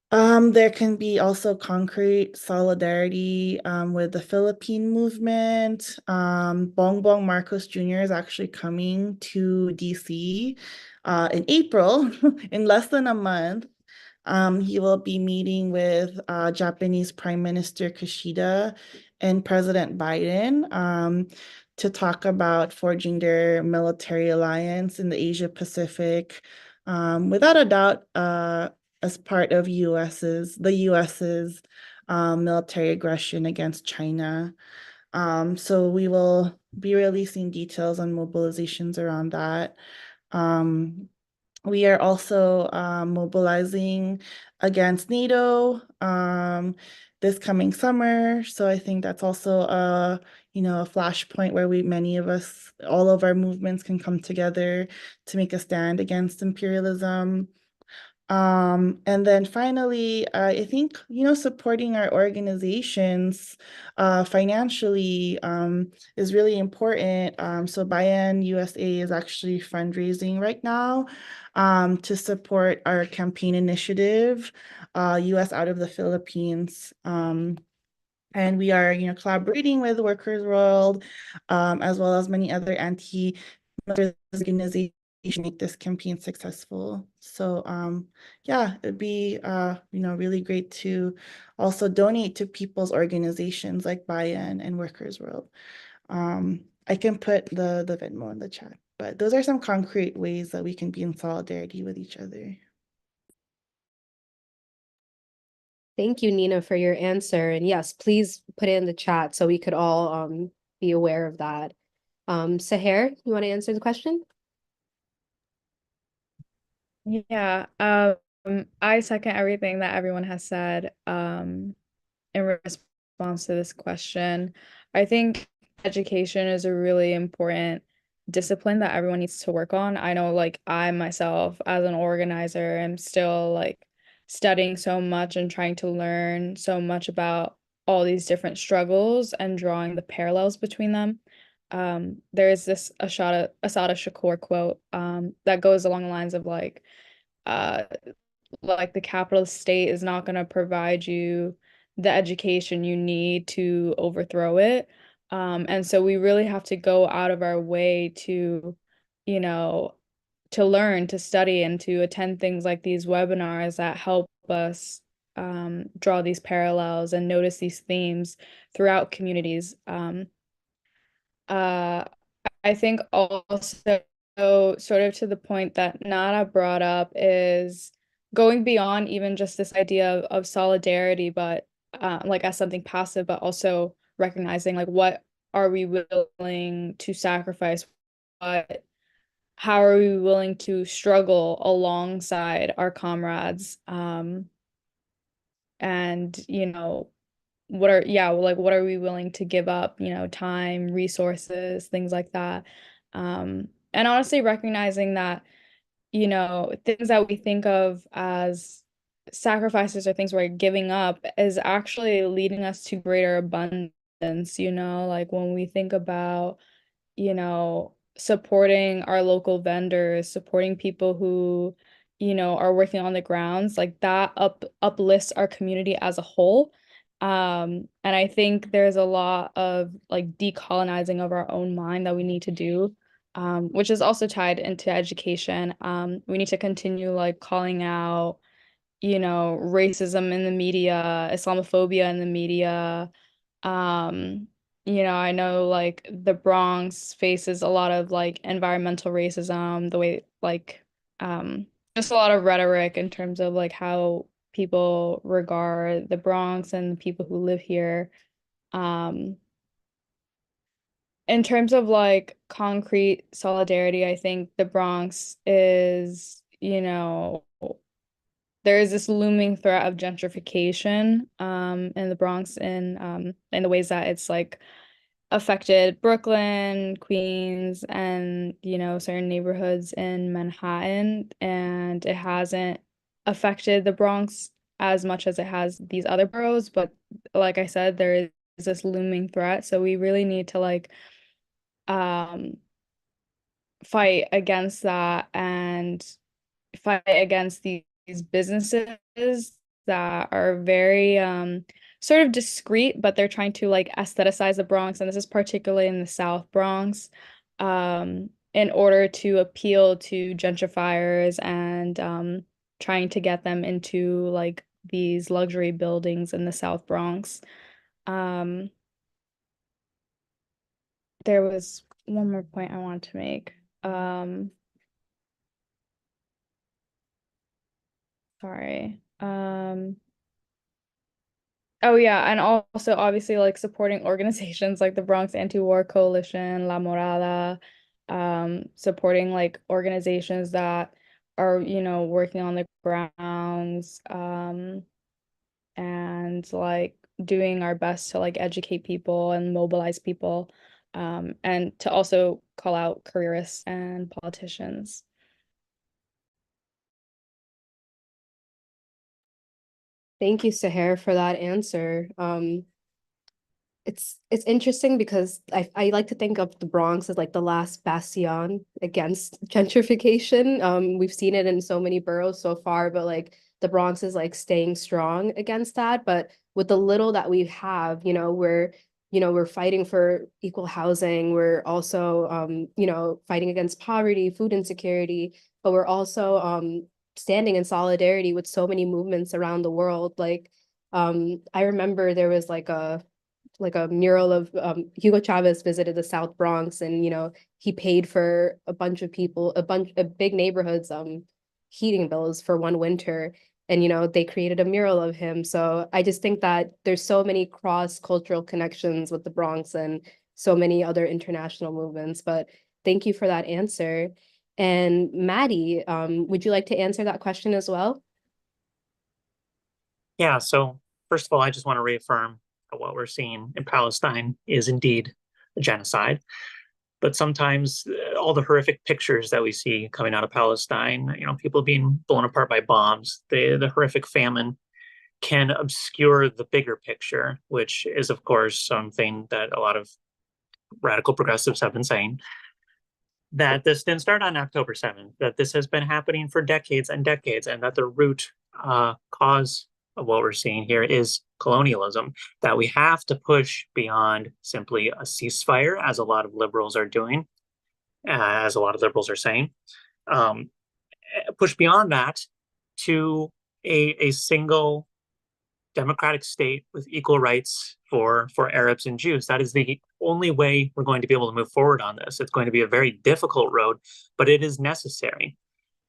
[SPEAKER 8] there can be also concrete solidarity with the Philippine movement. Bongbong Marcos Jr. is actually coming to DC in April, in less than a month. He will be meeting with Japanese Prime Minister Kishida and President Biden to talk about forging their military alliance in the Asia Pacific. Without a doubt, as part of the US's military aggression against China. So we will be releasing details on mobilizations around that. We are also mobilizing against NATO this coming summer. So I think that's also a flashpoint where many of us, all of our movements can come together to make a stand against imperialism. And then finally, I think, supporting our organizations financially is really important. So Bayan USA is actually fundraising right now to support our campaign initiative, US Out of the Philippines. And we are, collaborating with Workers World, as well as many other organizations make this campaign successful. So yeah, it'd be really great to also donate to people's organizations like Bayan and Workers World. I can put the Venmo in the chat, but those are some concrete ways that we can be in solidarity with each other.
[SPEAKER 5] Thank you, Nina, for your answer. And yes, please put it in the chat so we could all be aware of that. Saher, you want to answer the question?
[SPEAKER 9] Yeah, I second everything that everyone has said in response to this question. I think education is a really important discipline that everyone needs to work on. I know, like, I myself, as an organizer, am still like studying so much and trying to learn so much about all these different struggles and drawing the parallels between them. There is this Asada Shakur quote that goes along the lines of uh, like the capitalist state is not going to provide you the education you need to overthrow it. And so we really have to go out of our way to, you know, to learn, to study, and to attend things like these webinars that help us draw these parallels and notice these themes throughout communities. Uh, I think also, sort of to the point that Nara brought up, is going beyond even just this idea of solidarity, but like as something passive, but also recognizing like what are we willing to sacrifice? How are we willing to struggle alongside our comrades? And what are we willing to give up, time, resources, things like that. And honestly recognizing that, things that we think of as sacrifices or things we're giving up is actually leading us to greater abundance, like when we think about, supporting our local vendors, supporting people who, are working on the grounds, like that uplifts our community as a whole. And I think there's a lot of like decolonizing of our own mind that we need to do, which is also tied into education. We need to continue like calling out, racism in the media, Islamophobia in the media. Um, I know like the Bronx faces a lot of like environmental racism, the way like just a lot of rhetoric in terms of like how people regard the Bronx and the people who live here. Um, in terms of like concrete solidarity, I think the Bronx is, there is this looming threat of gentrification in the Bronx, and in the ways that it's like affected Brooklyn, Queens, and certain neighborhoods in Manhattan, and it hasn't affected the Bronx as much as it has these other boroughs. But like I said, there is this looming threat, so we really need to um fight against that and fight against these businesses that are very sort of discreet, but they're trying to aestheticize the Bronx, and this is particularly in the South Bronx, in order to appeal to gentrifiers and trying to get them into these luxury buildings in the South Bronx. Um, there was one more point I wanted to make. Sorry. Oh yeah, and also obviously supporting organizations like the Bronx Anti-War Coalition, La Morada, supporting organizations that are, working on the grounds, and doing our best to educate people and mobilize people, and to also call out careerists and politicians.
[SPEAKER 5] Thank you, Sahar, for that answer. It's interesting because I like to think of the Bronx as the last bastion against gentrification. We've seen it in so many boroughs so far, but the Bronx is staying strong against that. But with the little that we have, we're fighting for equal housing. We're also fighting against poverty, food insecurity, but we're also standing in solidarity with so many movements around the world. I remember there was a mural of Hugo Chavez visited the South Bronx, and he paid for a bunch of people, a bunch of big neighborhoods heating bills for one winter, and they created a mural of him. So I just think that there's so many cross-cultural connections with the Bronx and so many other international movements. But thank you for that answer. And Maddie, would you like to answer that question as well?
[SPEAKER 10] Yeah, so first of all, I just want to reaffirm that what we're seeing in Palestine is indeed a genocide. But sometimes all the horrific pictures that we see coming out of Palestine, people being blown apart by bombs, the horrific famine can obscure the bigger picture, which is, of course, something that a lot of radical progressives have been saying, that this didn't start on October 7th, that this has been happening for decades and decades, and that the root cause of what we're seeing here is colonialism, that we have to push beyond simply a ceasefire, as a lot of liberals are doing, as a lot of liberals are saying, push beyond that to a single democratic state with equal rights for Arabs and Jews. That is the only way we're going to be able to move forward on this. It's going to be a very difficult road, but it is necessary.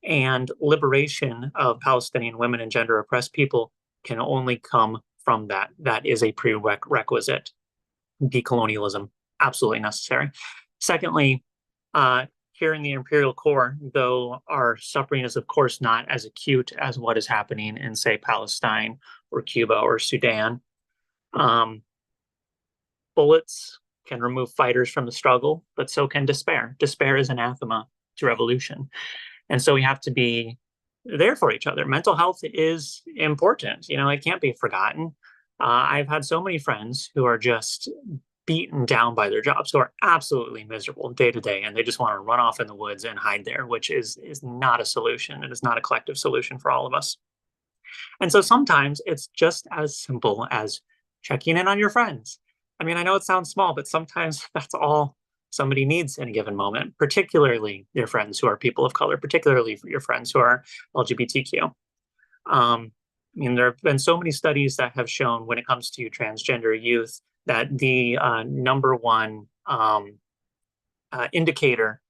[SPEAKER 10] And liberation of Palestinian women and gender oppressed people can only come from that. That is a prerequisite. Decolonialism, absolutely necessary. Secondly, here in the imperial core, though our suffering is, of course, not as acute as what is happening in, say, Palestine or Cuba or Sudan, bullets can remove fighters from the struggle, but so can despair. Despair is anathema to revolution. And so we have to be there for each other. Mental health is important. It can't be forgotten. I've had so many friends who are just beaten down by their jobs, who are absolutely miserable day to day, and they just want to run off in the woods and hide there, which is not a solution. It is not a collective solution for all of us. And so sometimes it's just as simple as checking in on your friends. I mean, I know it sounds small, but sometimes that's all somebody needs in a given moment, particularly your friends who are people of color, particularly your friends who are LGBTQ. There have been so many studies that have shown when it comes to transgender youth that the number one indicator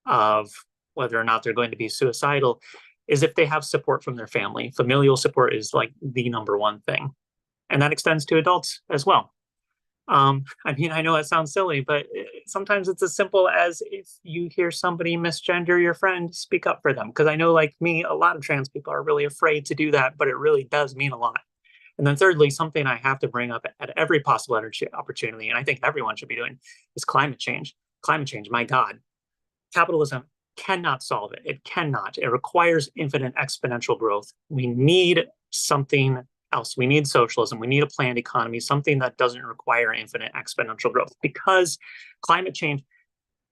[SPEAKER 10] of whether or not they're going to be suicidal is if they have support from their family. Familial support is the number one thing. And that extends to adults as well. I know it sounds silly, but sometimes it's as simple as if you hear somebody misgender your friend, speak up for them. Because I know, like me, a lot of trans people are really afraid to do that, but it really does mean a lot. And then thirdly, something I have to bring up at every possible opportunity, and I think everyone should be doing, is climate change. Climate change, my God. Capitalism cannot solve it. It cannot. It requires infinite exponential growth. We need something else. We need socialism. We need a planned economy, something that doesn't require infinite exponential growth, because climate change,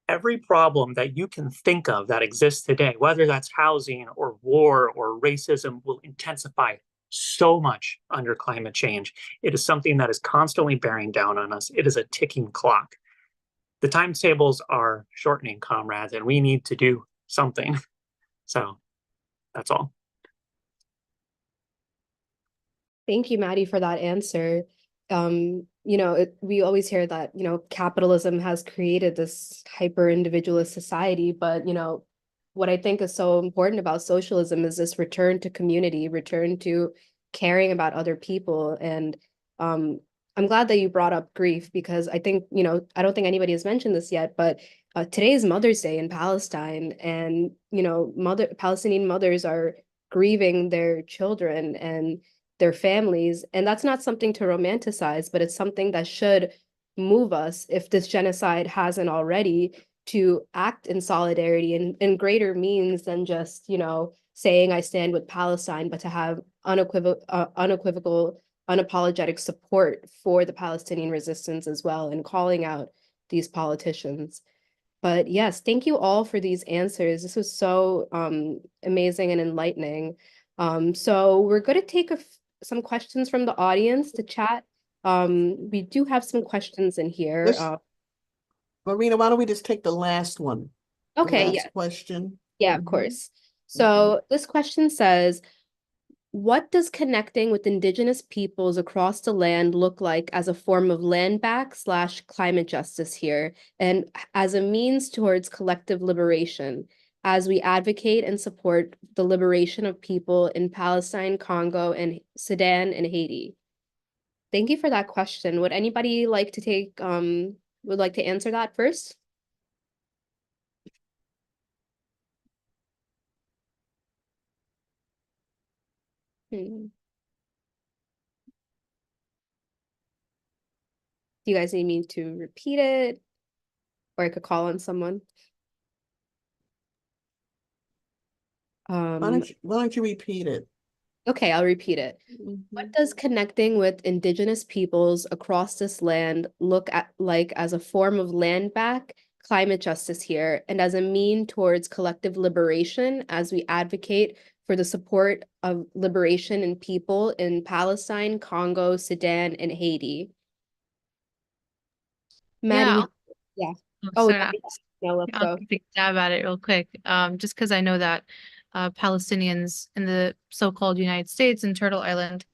[SPEAKER 10] every problem that you can think of that exists today, whether that's housing or war or racism, will intensify so much under climate change. It is something that is constantly bearing down on us. It is a ticking clock. The timetables are shortening, comrades, and we need to do something. So that's all.
[SPEAKER 5] Thank you, Maddie, for that answer. We always hear that, capitalism has created this hyper-individualist society, but, what I think is so important about socialism is this return to community, return to caring about other people. And I'm glad that you brought up grief, because I think, I don't think anybody has mentioned this yet, but today is Mother's Day in Palestine, and, Palestinian mothers are grieving their children and their families. And that's not something to romanticize, but it's something that should move us, if this genocide hasn't already, to act in solidarity and in greater means than just, saying I stand with Palestine, but to have unequivocal, unapologetic support for the Palestinian resistance as well, and calling out these politicians. But yes, thank you all for these answers. This was so amazing and enlightening. So we're going to take some questions from the audience to chat. We do have some questions in here.
[SPEAKER 4] Marina, why don't we just take the last one?
[SPEAKER 5] Okay,
[SPEAKER 4] last
[SPEAKER 5] yeah.
[SPEAKER 4] question.
[SPEAKER 5] Yeah, of course. So this question says, what does connecting with Indigenous peoples across the land look like as a form of land back / climate justice here, and as a means towards collective liberation, as we advocate and support the liberation of people in Palestine, Congo, and Sudan and Haiti? Thank you for that question. Would anybody like to would like to answer that first? Do you guys need me to repeat it? Or I could call on someone?
[SPEAKER 4] Why don't you repeat it?
[SPEAKER 5] Okay, I'll repeat it. What does connecting with Indigenous peoples across this land look like as a form of land back, climate justice here, and as a mean towards collective liberation, as we advocate for the support of liberation in people in Palestine, Congo, Sudan, and Haiti? Maddie, yeah.
[SPEAKER 6] Oh,
[SPEAKER 5] Yeah. No, let's go.
[SPEAKER 6] I'll take a stab at it real quick. Just because I know that Palestinians in the so-called United States and Turtle Island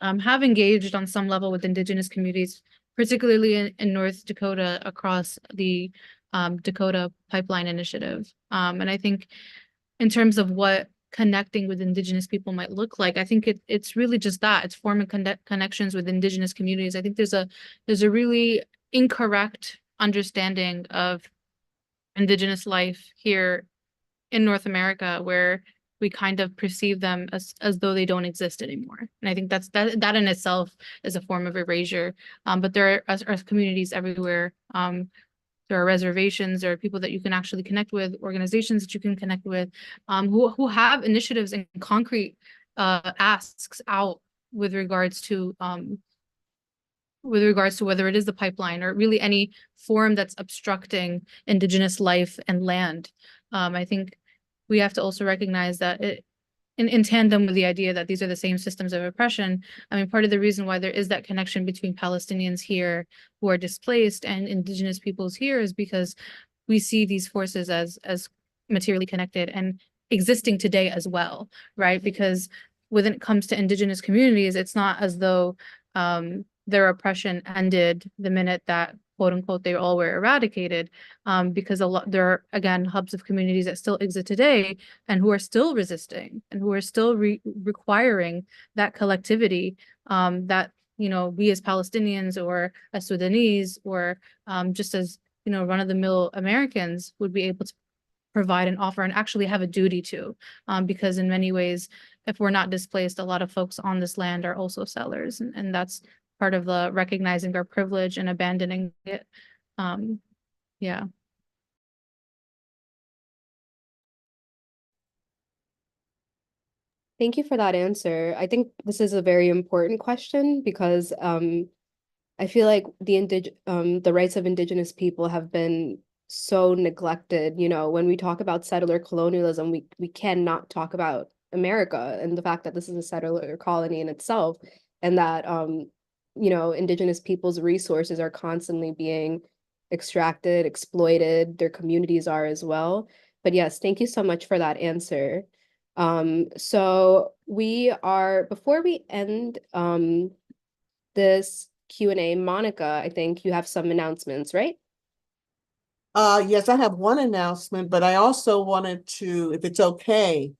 [SPEAKER 6] have engaged on some level with Indigenous communities, particularly in North Dakota across the Dakota Pipeline Initiative. And I think in terms of what connecting with Indigenous people might look like, I think it's really just that. It's forming connections with Indigenous communities. I think there's a really incorrect understanding of Indigenous life here in North America, where we kind of perceive them as though they don't exist anymore. And I think that in itself is a form of erasure. But there are communities everywhere. There are reservations, there are people that you can actually connect with, organizations that you can connect with, who have initiatives and concrete asks out with regards to whether it is the pipeline or really any forum that's obstructing Indigenous life and land. I think we have to also recognize that in tandem with the idea that these are the same systems of oppression, I mean, part of the reason why there is that connection between Palestinians here who are displaced and Indigenous peoples here is because we see these forces as materially connected and existing today as well, right? Because when it comes to Indigenous communities, it's not as though their oppression ended the minute that, quote unquote, they all were eradicated, because there are, again, hubs of communities that still exist today and who are still resisting and who are still requiring that collectivity, that, we as Palestinians or as Sudanese or just as, run-of-the-mill Americans would be able provide and offer and actually have a duty to, because in many ways, if we're not displaced, a lot of folks on this land are also sellers, and that's part of the recognizing our privilege and abandoning it. Yeah.
[SPEAKER 5] Thank you for that answer. I think this is a very important question because I feel like the rights of indigenous people have been so neglected. You know, when we talk about settler colonialism, we cannot talk about America and the fact that this is a settler colony in itself, and that you know, indigenous people's resources are constantly being extracted, exploited, their communities are as well. But yes, thank you so much for that answer. So before we end this Q&A, Monica, I think you have some announcements, right?
[SPEAKER 4] Yes, I have one announcement, but I also wanted to, if it's okay,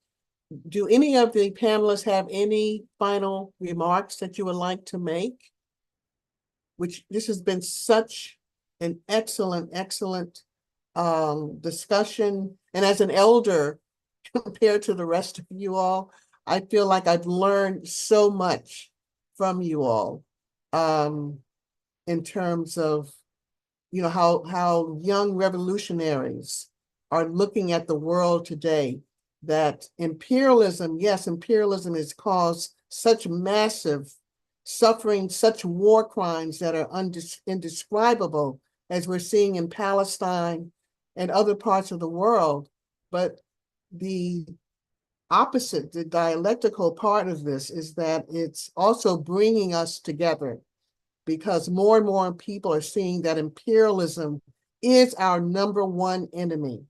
[SPEAKER 4] do any of the panelists have any final remarks that you would like to make? This has been such an excellent discussion. And as an elder, compared to the rest of you all, I feel like I've learned so much from you all in terms of, you know, how young revolutionaries are looking at the world today, that imperialism, yes, imperialism has caused such massive suffering, such war crimes that are indescribable, as we're seeing in Palestine and other parts of the world. But the opposite, the dialectical part of this is that it's also bringing us together, because more and more people are seeing that imperialism is our number one enemy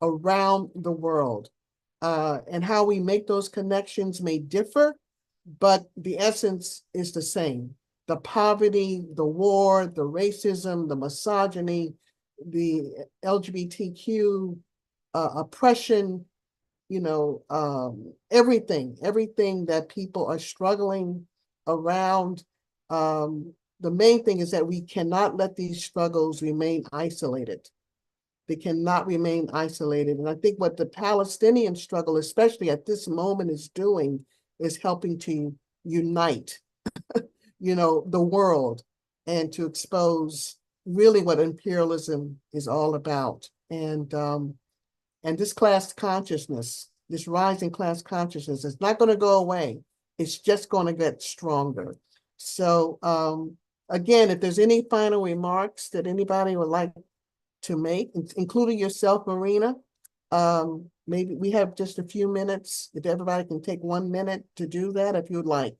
[SPEAKER 4] around the world. And how we make those connections may differ, but the essence is the same. The poverty, the war, the racism, the misogyny, the LGBTQ oppression, you know, everything that people are struggling around. The main thing is that we cannot let these struggles remain isolated. They cannot remain isolated. And I think what the Palestinian struggle, especially at this moment, is doing is helping to unite, you know, the world, and to expose really what imperialism is all about. And this class consciousness, this rising class consciousness, is not going to go away. It's just going to get stronger. So again, if there's any final remarks that anybody would like to make, including yourself, Marina, maybe we have just a few minutes. If everybody can take 1 minute to do that, if you'd like,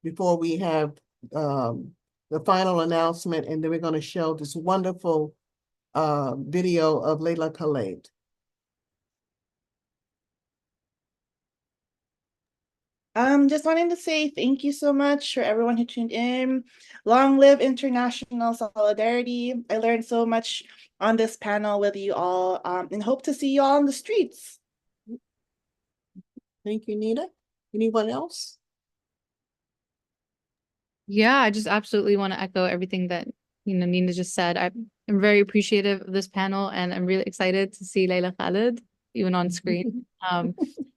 [SPEAKER 4] before we have the final announcement, and then we're going to show this wonderful video of Leila Khaled.
[SPEAKER 8] Just wanting to say thank you so much for everyone who tuned in. Long live international solidarity. I learned so much on this panel with you all, and hope to see you all on the streets.
[SPEAKER 4] Thank you, Nina. Anyone else?
[SPEAKER 6] Yeah, I just absolutely want to echo everything that, you know, Nina just said. I'm very appreciative of this panel, and I'm really excited to see Leila Khaled even on screen.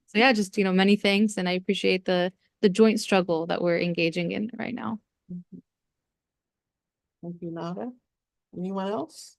[SPEAKER 6] So yeah, just, you know, many thanks, and I appreciate the joint struggle that we're engaging in right now.
[SPEAKER 4] Thank you, Nada. Anyone else?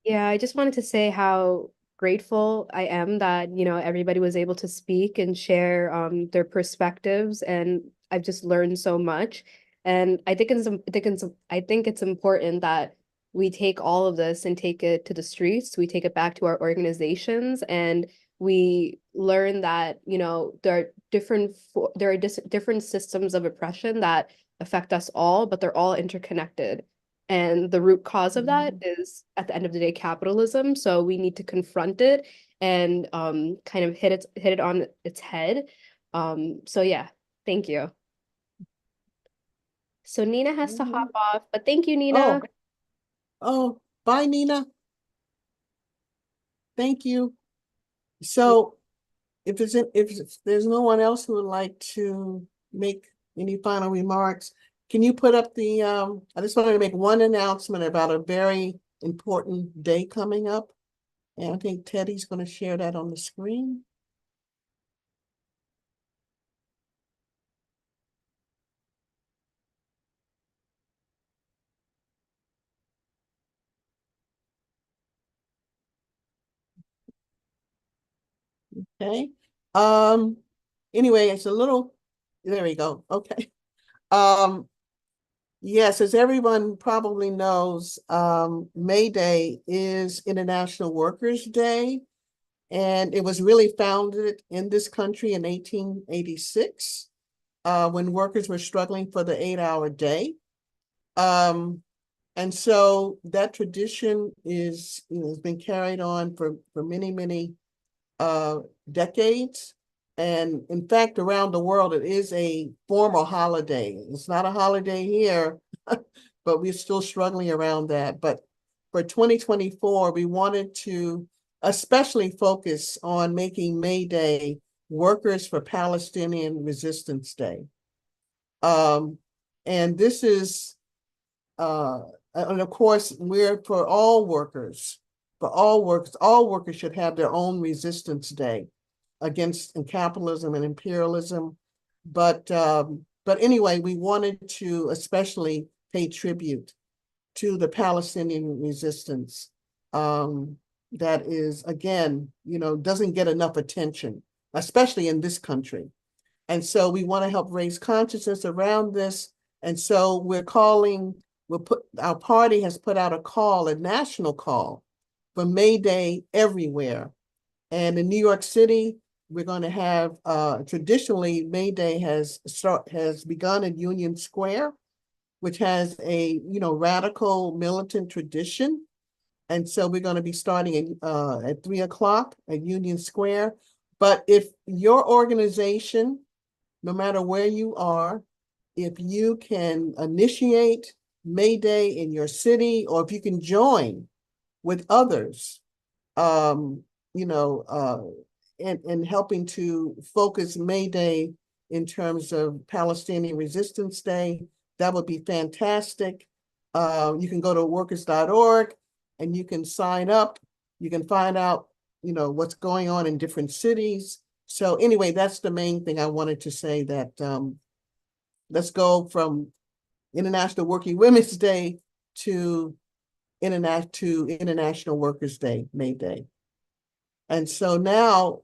[SPEAKER 5] Yeah, I just wanted to say how grateful I am that, you know, everybody was able to speak and share their perspectives, and I've just learned so much. And I think it's important that we take all of this and take it to the streets, we take it back to our organizations, and we learn that, you know, there are different systems of oppression that affect us all, but they're all interconnected. And the root cause of that is, at the end of the day, capitalism. So we need to confront it and kind of hit it on its head. So yeah, thank you. So Nina has to hop off, but thank you, Nina.
[SPEAKER 4] Oh, bye, Nina. Thank you. So if there's no one else who would like to make any final remarks, can you put up the, I just wanted to make one announcement about a very important day coming up. And I think Teddy's going to share that on the screen. Okay. Anyway, it's a little, there we go. Okay. Yes, as everyone probably knows, May Day is International Workers' Day, and it was really founded in this country in 1886, when workers were struggling for the 8-hour day. And so that tradition is, has been carried on for many, many decades. And in fact, around the world, it is a formal holiday. It's not a holiday here, but we're still struggling around that. But for 2024, we wanted to especially focus on making May Day Workers for Palestinian Resistance Day. And this is, and of course, we're for all workers. All workers should have their own resistance day against capitalism and imperialism. But anyway, we wanted to especially pay tribute to the Palestinian resistance that is, again, doesn't get enough attention, especially in this country. And so we want to help raise consciousness around this. And so our party has put out a call, a national call for May Day everywhere. And in New York City, we're going to have, traditionally, May Day has begun at Union Square, which has a, radical militant tradition. And so we're going to be starting at 3 o'clock at Union Square. But if your organization, no matter where you are, if you can initiate May Day in your city, or if you can join with others, in helping to focus May Day in terms of Palestinian Resistance Day, that would be fantastic. You can go to workers.org and you can sign up. You can find out, what's going on in different cities. So anyway, that's the main thing I wanted to say, that let's go from International Working Women's Day to International Workers' Day, May Day. And so now,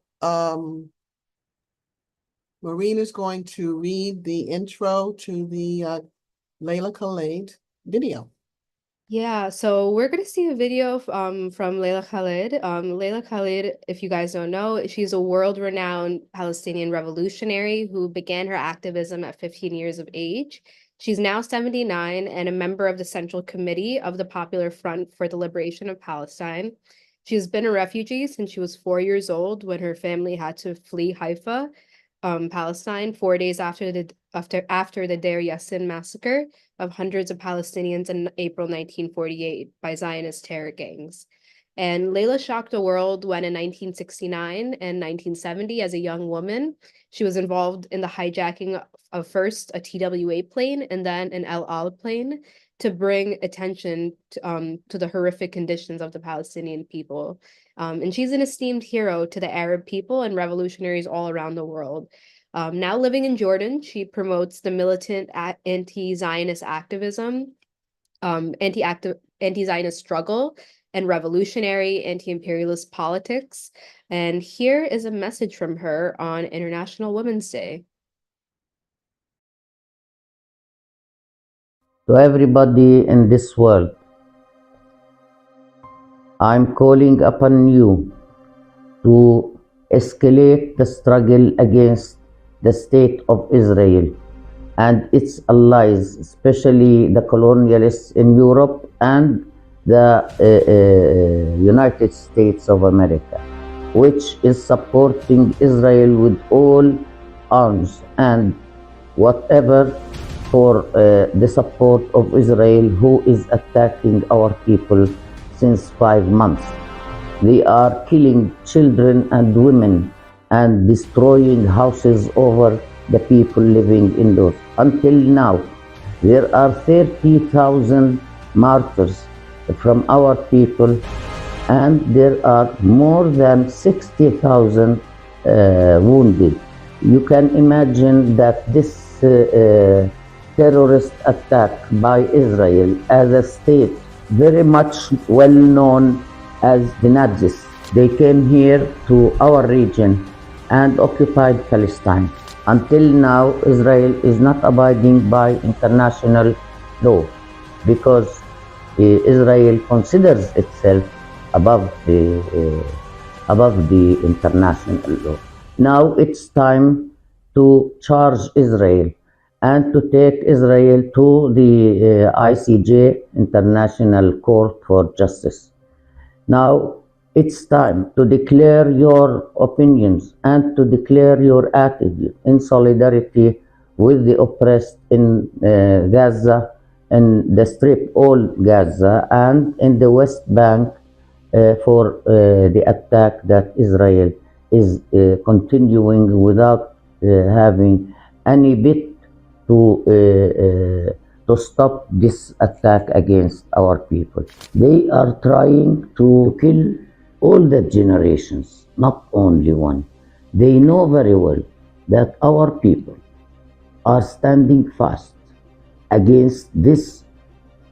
[SPEAKER 4] Maureen is going to read the intro to the Layla Khaled video.
[SPEAKER 5] Yeah, so we're going to see a video from Layla Khaled. Layla Khaled, if you guys don't know, she's a world-renowned Palestinian revolutionary who began her activism at 15 years of age. She's now 79 and a member of the Central Committee of the Popular Front for the Liberation of Palestine. She's been a refugee since she was 4 years old, when her family had to flee Haifa, Palestine, 4 days after the Deir Yassin massacre of hundreds of Palestinians in April 1948 by Zionist terror gangs. And Layla shocked the world when in 1969 and 1970, as a young woman, she was involved in the hijacking of first a TWA plane and then an El Al plane to bring attention to the horrific conditions of the Palestinian people. And she's an esteemed hero to the Arab people and revolutionaries all around the world. Now living in Jordan, she promotes the militant anti-Zionist activism, anti-Zionist struggle, and revolutionary anti-imperialist politics. And here is a message from her on International Women's Day.
[SPEAKER 13] To everybody in this world, I'm calling upon you to escalate the struggle against the state of Israel and its allies, especially the colonialists in Europe and the United States of America, which is supporting Israel with all arms and whatever for the support of Israel, who is attacking our people since 5 months. They are killing children and women and destroying houses over the people living in those. Until now, There are 30,000 martyrs from our people, and there are more than 60,000 wounded. You can imagine that this terrorist attack by Israel as a state, very much well known as the Nazis. They came here to our region and occupied Palestine. Until now, Israel is not abiding by international law because Israel considers itself above the international law. Now it's time to charge Israel and to take Israel to the ICJ, International Court for Justice. Now it's time to declare your opinions and to declare your attitude in solidarity with the oppressed in Gaza, in the Strip, all Gaza, and in the West Bank for the attack that Israel is continuing without having any bit to stop this attack against our people. They are trying to kill all the generations, not only one. They know very well that our people are standing fast against this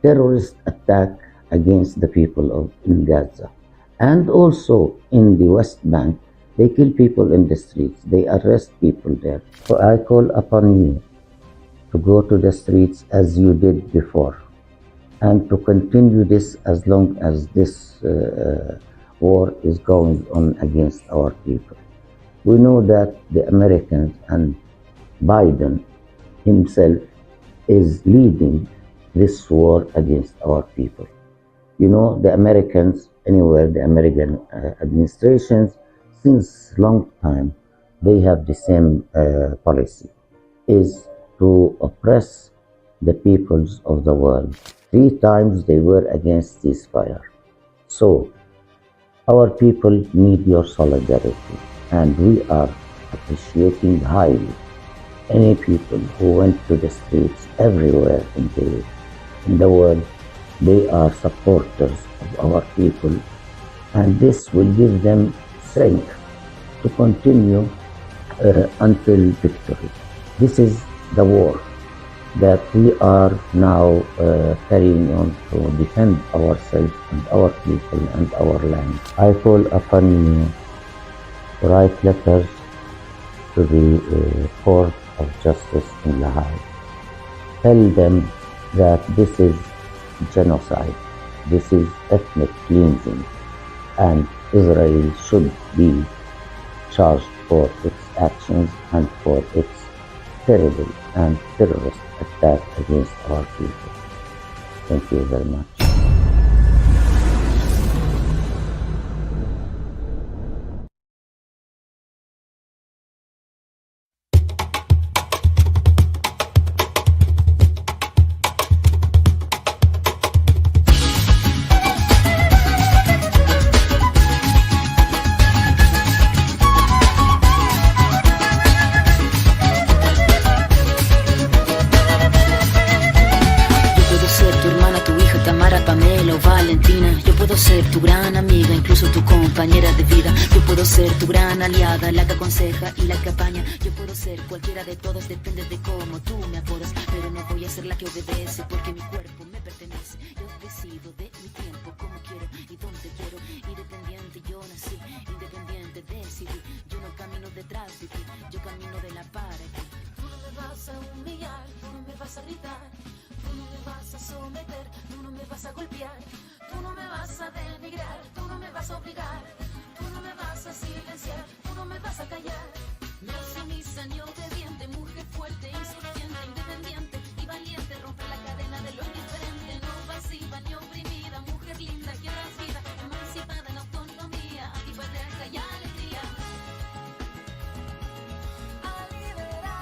[SPEAKER 13] terrorist attack against the people of in Gaza. And also in the West Bank, they kill people in the streets, they arrest people there. So I call upon you to go to the streets as you did before and to continue this as long as this war is going on against our people. We know that the Americans and Biden himself is leading this war against our people. You know, the Americans, anywhere, the American administrations, since long time, they have the same policy, is to oppress the peoples of the world. 3 times they were against ceasefire. So, our people need your solidarity, and we are appreciating highly any people who went to the streets everywhere in the world. They are supporters of our people, and this will give them strength to continue until victory. This is the war that we are now carrying on to defend ourselves and our people and our land. I call upon you to write letters to the Court of Justice in La Hague. Tell them that this is genocide, this is ethnic cleansing, and Israel should be charged for its actions and for its terrible and terrorist attack against our people. Thank you very much.
[SPEAKER 2] Tu gran amiga, incluso tu compañera de vida. Yo puedo ser tu gran aliada, la que aconseja y la que apaña. Yo puedo ser cualquiera de todos, depende de cómo tú me apodas. Pero no voy a ser la que obedece, porque mi cuerpo me pertenece. Yo decido de mi tiempo, como quiero y dónde quiero. Independiente yo nací, independiente decidí. Yo no camino detrás de ti, yo camino de la par aquí.
[SPEAKER 1] Tú no me vas a humillar, tú no me vas a gritar. Tú no me vas a someter, tú no me vas a golpear. Tú no me vas a denigrar, tú no me vas a obligar. Tú no me vas a silenciar, tú no me vas a callar. No sumisa ni obediente, mujer fuerte, insurgente, independiente y valiente. Rompe la cadena de lo indiferente, no pasiva ni oprimida. Mujer linda que das vida, emancipada en autonomía, antipatriarca y alegría. A liberar,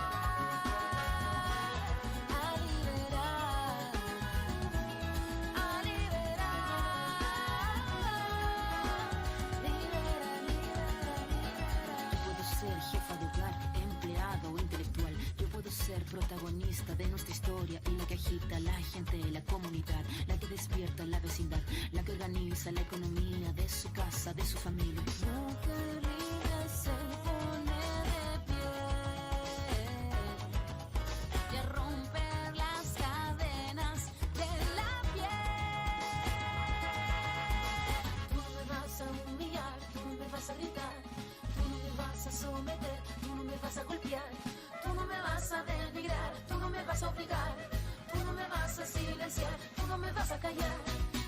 [SPEAKER 1] a liberar, a liberar.
[SPEAKER 2] Yo puedo ser jefa de hogar, empleado o intelectual. Yo puedo ser protagonista cuenta de nuestra historia y la que agita a la gente, la comunidad, la que despierta la vecindad, la que organiza la economía de su casa, de su familia. Mujer libre se pone de pie y a romper las cadenas de la piel.
[SPEAKER 1] Tú no me vas a humillar, tú no me vas a gritar, tú no me vas a someter, tú no me vas a golpear, tú no me vas a denigrar, tú no me vas a obligar, tú no me vas a silenciar, tú no me vas a callar.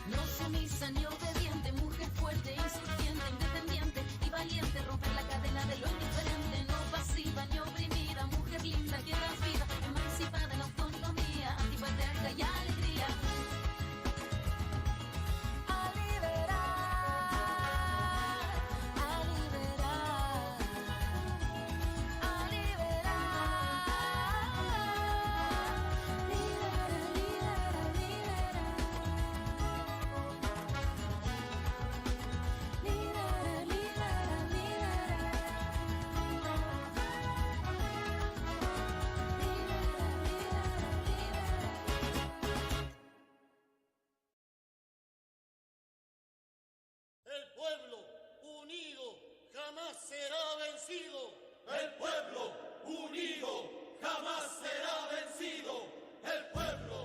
[SPEAKER 2] No sumisa ni obediente, mujer fuerte, insurgente, independiente y valiente, romper la cadena de lo indiferente, no pasiva ni oprimida, mujer linda que da vida, emancipada en autonomía, antipatriarca y alegría.
[SPEAKER 1] A liberar, a liberar, a liberar. Libera, libera, libera. Libera, libera, libera.
[SPEAKER 3] El pueblo unido jamás será vencido. El pueblo unido jamás será vencido. El pueblo